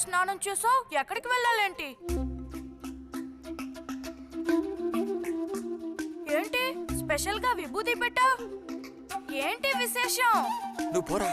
స్నానం చేసావు, ఎక్కడికి వెళ్ళాలేంటి? ఏంటి స్పెషల్ గా విభూతి పెట్టావు? ఏంటి విశేషం? నువ్వు పోరా.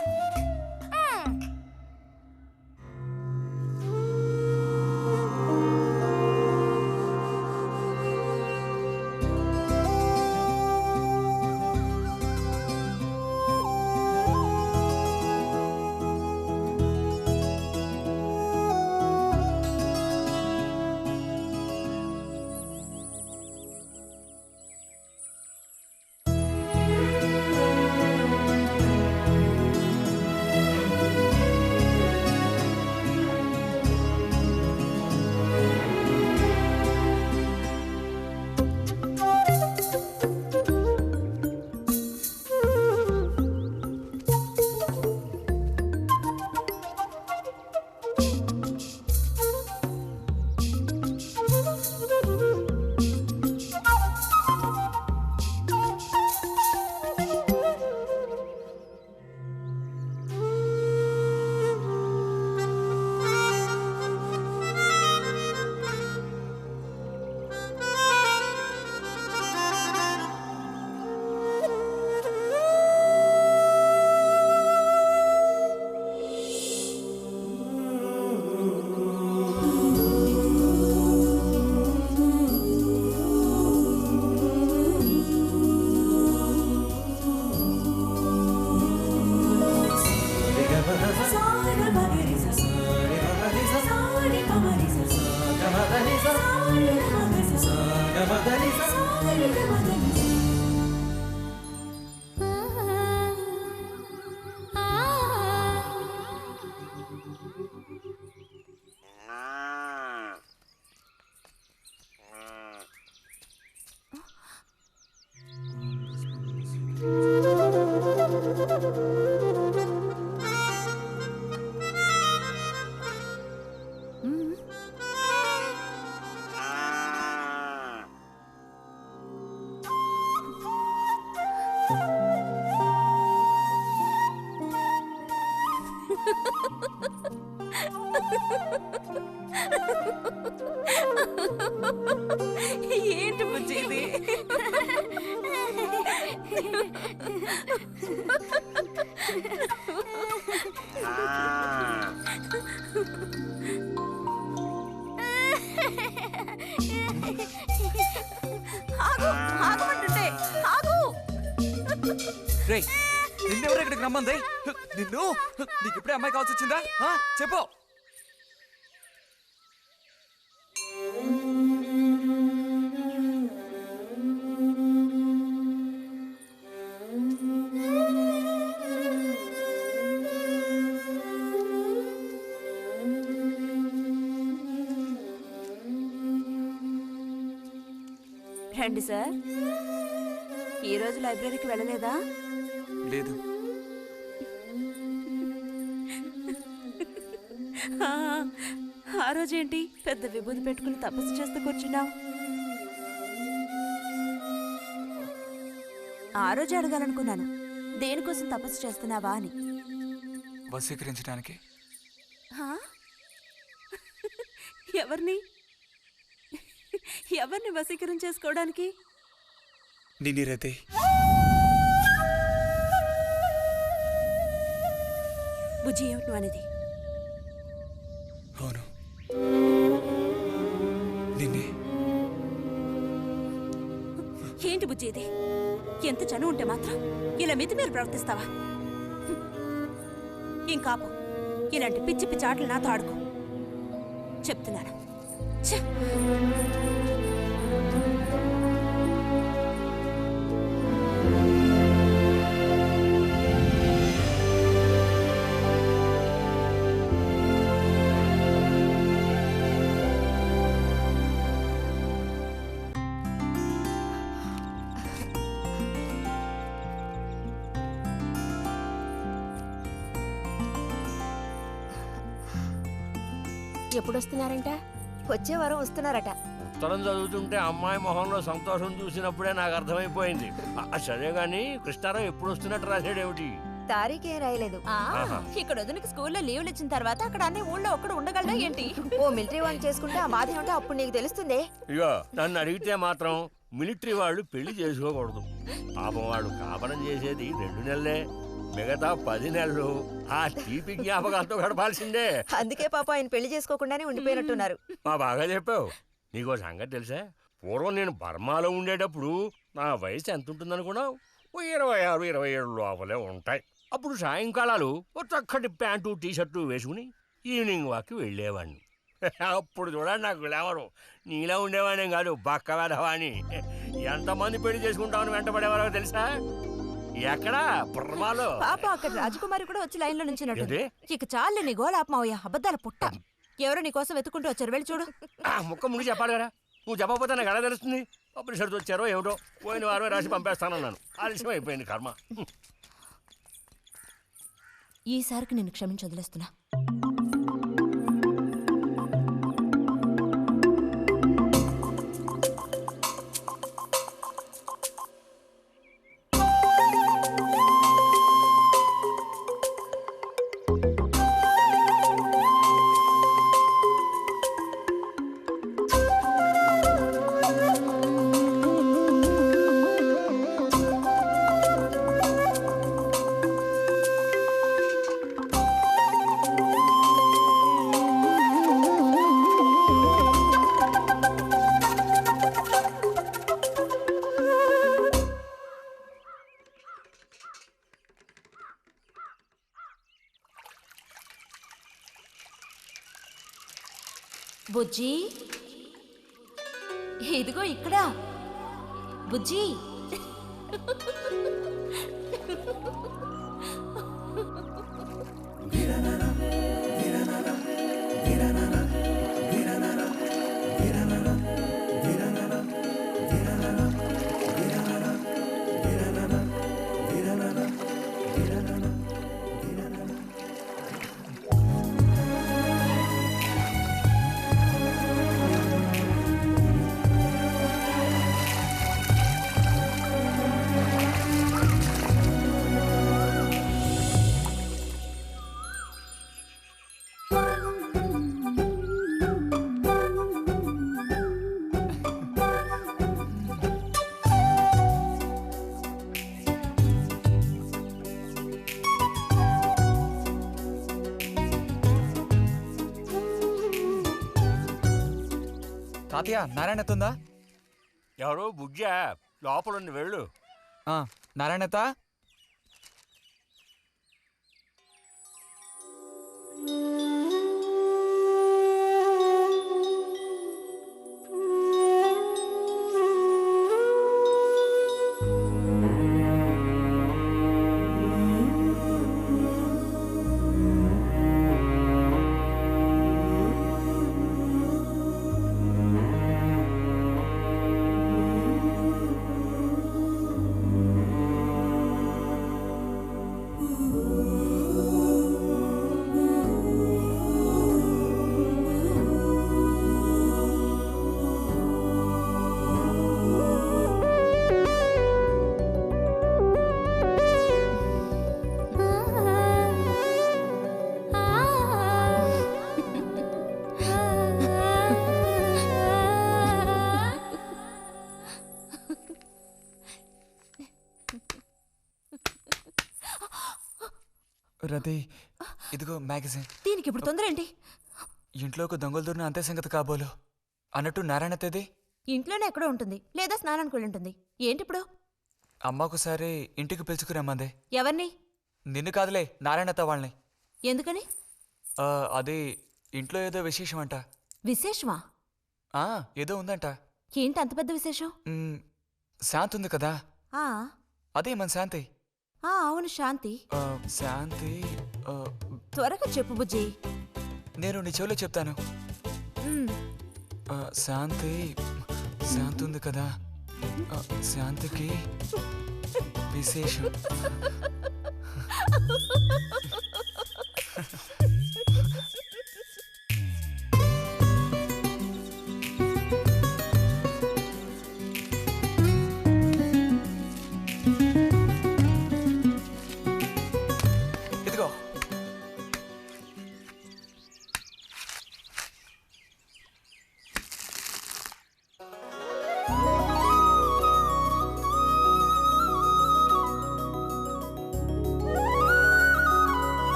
ఏంటి బుజ్జి ఇది? ఆగమంటుంటే ఆగు. రేయ్, నిన్నెవరు ఇక్కడికి రమ్మంది? నిన్ను నీకు ఇప్పుడే అమ్మాయి కావాల్సి వచ్చిందా? చెప్పు. రండి సార్. ఈరోజు లైబ్రరీకి వెళ్ళలేదా? లేదు. ఆ రోజేంటి పెద్ద విభూతి పెట్టుకుని తపస్సు చేస్తూ కూర్చున్నావు? ఆ రోజు అడగాలనుకున్నాను, దేనికోసం తపస్సు చేస్తున్నావా అని. వశీకరించడానికి. ఎవరిని ఎవరిని వశీకరణ చేసుకోవడానికి? నిన్ను రతే. బుజ్జి, ఏమిటి అనేది? అవును, నిన్నే. ఏంటి బుజ్జి ఇది? ఎంత చనువు ఉంటే మాత్రం ఇలా మితిమీరి ప్రవర్తిస్తావా? ఇంకాపు ఇలాంటి పిచ్చి పిచ్చి ఆటలు నాతో ఆడుకో చెప్తున్నాను. ఎప్పుడు వస్తున్నారంట? వచ్చే వారం వస్తున్నారట. ఉత్తరం చదువుతుంటే అమ్మాయి మొహంలో సంతోషం చూసినప్పుడే నాకు అర్థమైపోయింది. సరే గాని కృష్ణారావు ఎప్పుడు వస్తున్నట్టు రాశాడేమిటి? తారీఖే రాయలేదు. ఇక్కడ వదినకి స్కూల్లో లీవ్లు ఇచ్చిన తర్వాత అక్కడ అన్ని ఊళ్ళో ఒక్కడు ఉండగలడా ఏంటి? ఓ మిలిటరీ వాడిని చేసుకుంటే ఆ బాధ ఏమిటో అప్పుడు నీకు తెలుస్తుంది. ఇగో నన్ను అడిగితే మాత్రం మిలిటరీ వాళ్ళు పెళ్లి చేసుకోకూడదు. పాపం వాడు కాపడం చేసేది 2 నెలలే, మిగతా 10 నెలలు ఆ తీపి జ్ఞాపకాలతో గడపాల్సిందే. అందుకే పాప ఆయన పెళ్లి చేసుకోకుండానే ఉండిపోయినట్టున్నారు. బాగా చెప్పావు. నీకో సంగతి తెలుసా? పూర్వం నేను బర్మాలో ఉండేటప్పుడు నా వయసు ఎంత ఉంటుందనుకున్నావు? 26, 27 లోపలే ఉంటాయి. అప్పుడు సాయంకాలాలు ఒక చక్కటి ప్యాంటు టీషర్టు వేసుకుని ఈవినింగ్ వాక్కి వెళ్ళేవాడిని. అప్పుడు చూడండి నాకు గ్లామరు. నీలా ఉండేవాడిని కాదు, బక్క వేధవాణి. ఎంతమంది పెళ్లి చేసుకుంటామని వెంటపడేవారో తెలుసా? ఎక్కడా? బర్మాలో. పాప అక్కడ రాజకుమారి కూడా వచ్చి లైన్లో నుంచినట్టు. ఏంటి? ఇక చాలు నీ గోలాపమావయ్య, అబద్ధాల పుట్ట. ఎవరో నీ కోసం వెతుకుంటూ వచ్చారు, వెళ్ళి చూడు. ముక్క ముగి చెప్పాలి కదా, నువ్వు చెప్పకపోతే నాకు ఎలా తెలుస్తుంది? పబ్లిషర్స్ వచ్చారో ఏమిటో, పోయిన వారమే రాసి పంపేస్తానన్నాను. ఆలస్యం అయిపోయింది కర్మ. ఈసారికి నేను క్షమించి వదిలేస్తున్నా. బుజ్జి, ఇదిగో ఇక్కడ. బుజ్జి, తాతయ్య నారాయణతుందా? ఎవరు? బుజ్జా లోపలుండి వెళ్ళు. నారాయణత, రతి, ఇదిగో మ్యాగజైన్. దీనికి ఇప్పుడు తొందర ఏంటి? ఇంట్లో ఒక దొంగలు దూరిన అంతే సంగతి కాబోలు. అన్నట్టు నారాయణతది ఇంట్లోనే ఎక్కడో ఉంటుంది, లేదా స్నానానికి వెళ్ళి ఉంటుంది. ఏంటి ఇప్పుడు? అమ్మకుసారి ఇంటికి పిలుచుకురమ్మందే. ఎవరిని? నిన్ను కాదులే, నారాయణత వాళ్ళని. ఎందుకని? అది ఇంట్లో ఏదో విశేషం అంట. విశేషమా? ఏదో ఉందంట. ఏంటి అంత పెద్ద విశేషం? శాంతి ఉంది కదా, ఆ అదే మన శాంతి. అవును, శాంతి. శాంతి త్వరగా చెప్పు బుజ్జి. నేను నీ చెవిలో చెప్తాను. శాంతి శాంతి ఉంది కదా, శాంతికి విశేషం.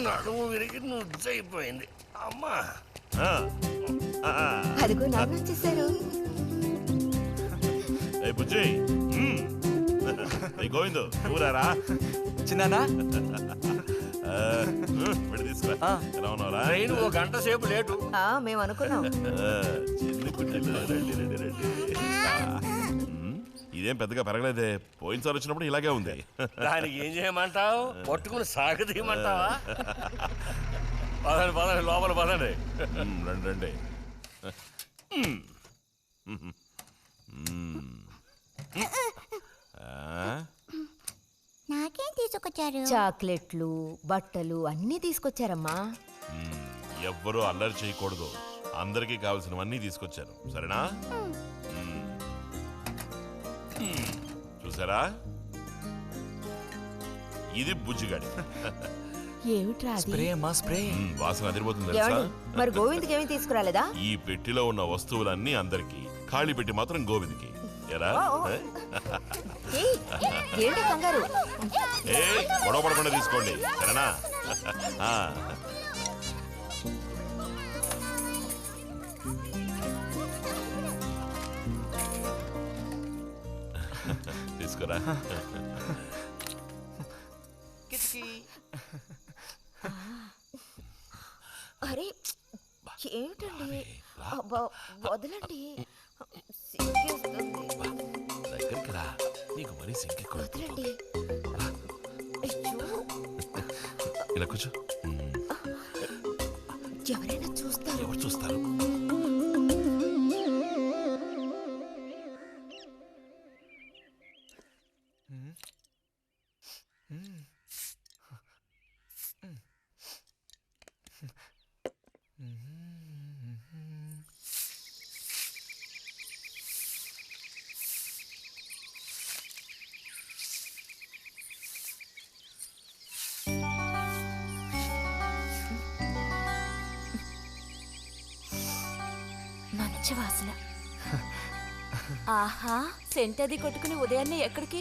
నడుము విరిగి నుజ్జైపోయింది అమ్మా. అదిగో నాన్న వచ్చేసారు. బుజ్జి గోవిందు ఊరారా చిన్నానా తీసుకురా. ఎలా ఉన్నారా? ట్రైన్ 1 గంట సేపు లేటు. మేము అనుకున్నాం. చిన్ని కుట్టెలు రండి రండి రండి. ఇదేం పెద్దగా పెరగలేదే, పోయినసారి వచ్చినప్పుడు ఇలాగే ఉంది. దానికి ఏం చేయమంటావు? పట్టుకుని సాగదీయమంటావా? పదండి పదండి, లోపల పదండి. రండి రండి. నాకేం తీసుకొచ్చారు? చాక్లెట్లు, బట్టలు అన్నీ తీసుకొచ్చారమ్మా. ఎవ్వరూ అల్లరి చేయకూడదు. అందరికీ కావాల్సినవన్నీ తీసుకొచ్చాను, సరేనా? చూసారా, ఇది బుజ్జిగాడి. ఏమిట్రా అది? స్ప్రే అమ్మా, స్ప్రే. వాసన అదిరిపోతుంది తెలుసా? మరి గోవింద్కి ఏమీ తీసుకురాలేదా? ఈ పెట్టిలో ఉన్న వస్తువులన్నీ అందరికి, ఖాళీ పెట్టి మాత్రం గోవింద్కి. ఎరా ఏంటి కంగారు? గొడవ పడకుండా తీసుకోండి, సరేనా? తీసుకురా. అరే ఏమిటండి, వదలండి. దగ్గరికి రా, నీకు మరీ సింకెక్కువ. ఇలా కూర్చో. ఎవరైనా చూస్తారు. ఎవరు చూస్తారు? మంచి వాసన. ఆహా, సెంట్ అది కొట్టుకుని ఉదయాన్నే ఎక్కడికి?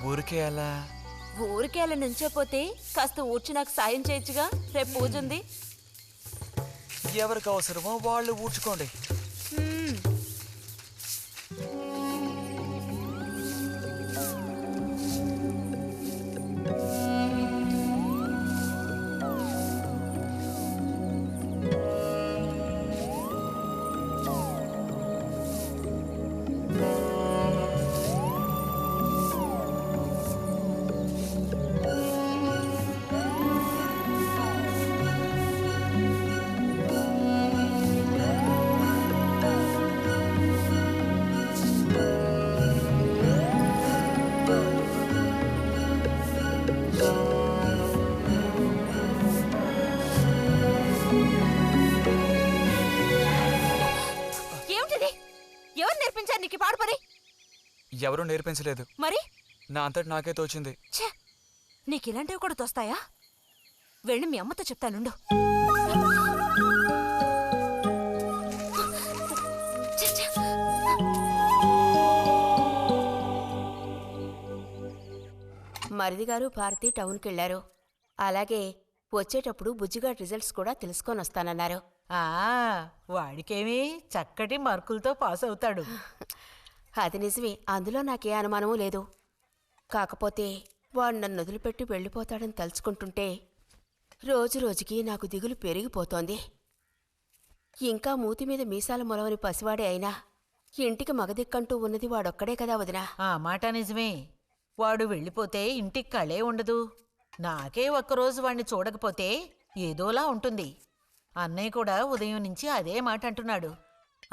ఊరికే అలా. ఊరికే అలా నుంచోపోతే కాస్త ఊడ్చి నాకు సాయం చేయొచ్చుగా, రేపు పూజ ఉంది. ఎవరికి అవసరమో వాళ్ళు ఊడ్చుకోండి. ఎవరూ నేర్పించలేదు. మరి నా అంతటి నాకే తోచింది. నీకు ఇలాంటివి కూడా తోస్తాయా? వెళ్ళి మీ అమ్మతో చెప్తానుండు. మరిది గారు భారతి టౌన్కి వెళ్ళారు. అలాగే వచ్చేటప్పుడు బుజ్జిగాడి రిజల్ట్స్ కూడా తెలుసుకొని వస్తానన్నారు. వాడికేమీ చక్కటి మార్కులతో పాస్ అవుతాడు. అది నిజమే, అందులో నాకే అనుమానమూ లేదు. కాకపోతే వాడు నన్ను వదిలిపెట్టి వెళ్ళిపోతాడని తలుచుకుంటుంటే రోజు రోజుకి నాకు దిగులు పెరిగిపోతోంది. ఇంకా మూతి మీద మీసాల మొలవని పసివాడే అయినా ఇంటికి మగదిక్కంటూ ఉన్నది వాడొక్కడే కదా వదినా. ఆ మాట నిజమే. వాడు వెళ్ళిపోతే ఇంటికి కళే ఉండదు. నాకే ఒక్కరోజు వాణ్ణి చూడకపోతే ఏదోలా ఉంటుంది. అన్నయ్య కూడా ఉదయం నుంచి అదే మాట అంటున్నాడు.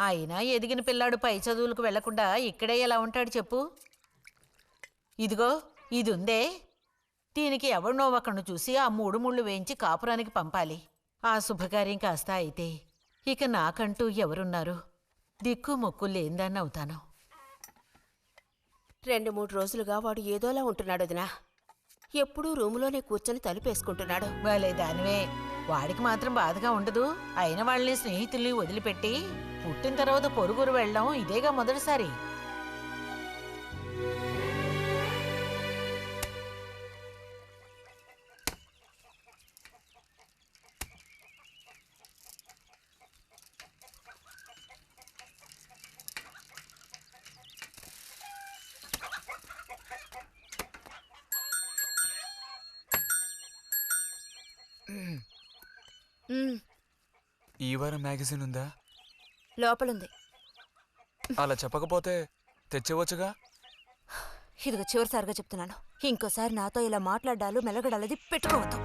అయినా ఎదిగిన పిల్లాడు పై చదువులకు వెళ్లకుండా ఇక్కడే ఎలా ఉంటాడు చెప్పు? ఇదిగో ఇది ఉందే, దీనికి ఎవరినో ఒకరిని చూసి ఆ 3 ముళ్ళు వేయించి కాపురానికి పంపాలి. ఆ శుభకార్యం కాస్త అయితే ఇక నాకంటూ ఎవరున్నారు? దిక్కు మొక్కు లేందాన్ని అవుతాను. 2-3 రోజులుగా వాడు ఏదోలా ఉంటున్నాడు వదినా. ఎప్పుడూ రూములోనే కూర్చొని తలుపేసుకుంటున్నాడు. వాళ్ళే దానివే, వాడికి మాత్రం బాధగా ఉండదు. అయిన వాళ్ళని స్నేహితుల్ని వదిలిపెట్టి పుట్టిన తర్వాత పొరుగురు వెళ్ళడం ఇదేగా మొదటిసారి. ఈ వారం మ్యాగజైన్ ఉందా? లోపలుంది. అలా చెప్పకపోతే తెచ్చేవచ్చుగా. ఇదిగో చివరిసారిగా చెప్తున్నాను, ఇంకోసారి నాతో ఇలా మాట్లాడాలు మెలగడాలది పెట్టుకోవద్దు.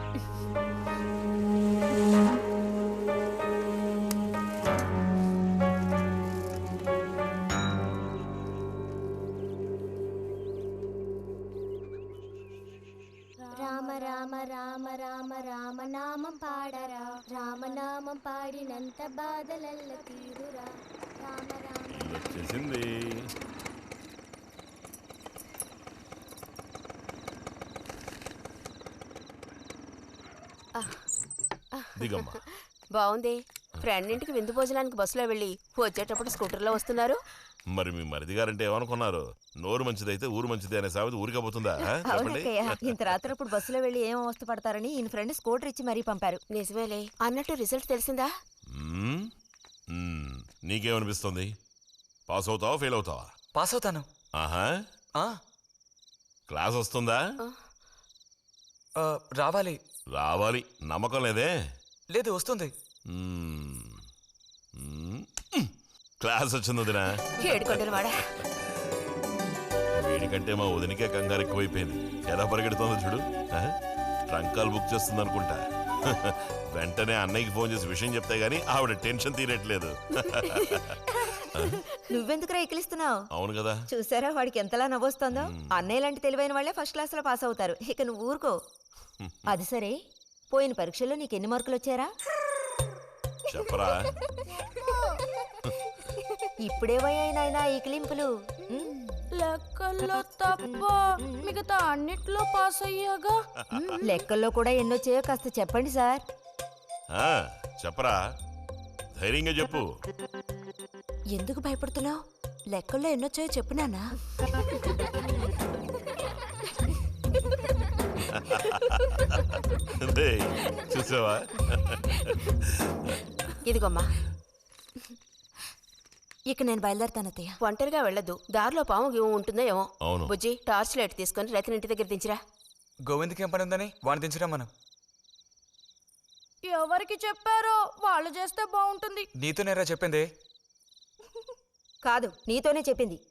రామ రామ రామ రామ రామనామం పాడరా, రామనామం పాడినంత బాధలల్ల తీరురా. రామ రామ వచ్చేసింది. దిగమ్మా. బాగుంది. ఫ్రెండ్ ఇంటికి విందు భోజనానికి బస్సులో వెళ్ళి వచ్చేటప్పుడు స్కూటర్లో వస్తున్నారు. మరి మీ మరిది గారంటే ఏమనుకున్నారు? నోరు మంచిదైతే ఊరు మంచిది అనే సామెత ఊరికపోతుందా? చెప్పండి. అవునక్కయ్య, ఇంత రాత్రప్పుడు బస్సులో వెళ్ళి ఏం అవస్థ పడతారని ఈయన ఫ్రెండ్ స్కూటర్ ఇచ్చి మరీ పంపారు. నిజమేలే. అన్నట్టు రిజల్ట్ తెలిసిందా? మ్మ్? మ్మ్. నీకేమనిపిస్తుంది? పాస్ అవుతావా ఫెయిల్ అవుతావా? పాస్ అవుతాను. ఆహా. క్లాస్ వస్తుందా? రావాలి. రావాలి. నమ్మకం లేదే? లేదు, వస్తుంది. క్లాస్ వచ్చింది వదినా. ఏడుకొండలవాడా, వీడికంటే మా వదినికే కంగారు ఎక్కువైపోయింది. ఎలా పరిగెడుతుందో చూడు. ట్రంకాలు బుక్ చేస్తుంది అనుకుంటా. వెంటనే అన్నయ్యకి ఫోన్ చేసి విషయం చెప్తే గానీ ఆవిడ టెన్షన్ తీరట్లేదు. నువ్వెందుకురా ఎక్కిలిస్తున్నావు? అవును కదా. చూసారా వాడికి ఎంతలా నవ్వొస్తుందో. అన్నయ్య లాంటి తెలివైన వాళ్ళే ఫస్ట్ క్లాస్ లో పాస్ అవుతారు. ఇక నువ్వు ఊరుకో. అది సరే, పోయిన పరీక్షల్లో నీకు ఎన్ని మార్కులు వచ్చారా? చెప్పరా. ఇప్పుడే వయ్యాయినా ఈ కిలింపులు. లెక్కల్లో తప్ప మిగతా అన్నిట్లో పాస్ అయ్యాగా. లెక్కల్లో కూడా ఎన్నొచ్చాయో కాస్త చెప్పండి సార్. చెప్పరా, ధైర్యంగా చెప్పు. ఎందుకు భయపడుతున్నావు? లెక్కల్లో ఎన్నొచ్చాయో చెప్పు నాన్నా. చూసావా? ఇదిగోమ్మా. ఇక నేను బయలుదేరుతాను అత్తయ్య. ఒంటరిగా వెళ్ళదు, దారిలో పాము గీము ఉంటుందో ఏమో. అవును. బుజ్జి, టార్చ్ లైట్ తీసుకొని రైతుని ఇంటి దగ్గర దించిరా. గోవింద్కి ఏం పని ఉందని వాడిని దించరా మనం. ఎవరికి చెప్పారో వాళ్ళు చేస్తే బాగుంటుంది. నీతోనేరా చెప్పింది. కాదు, నీతోనే చెప్పింది.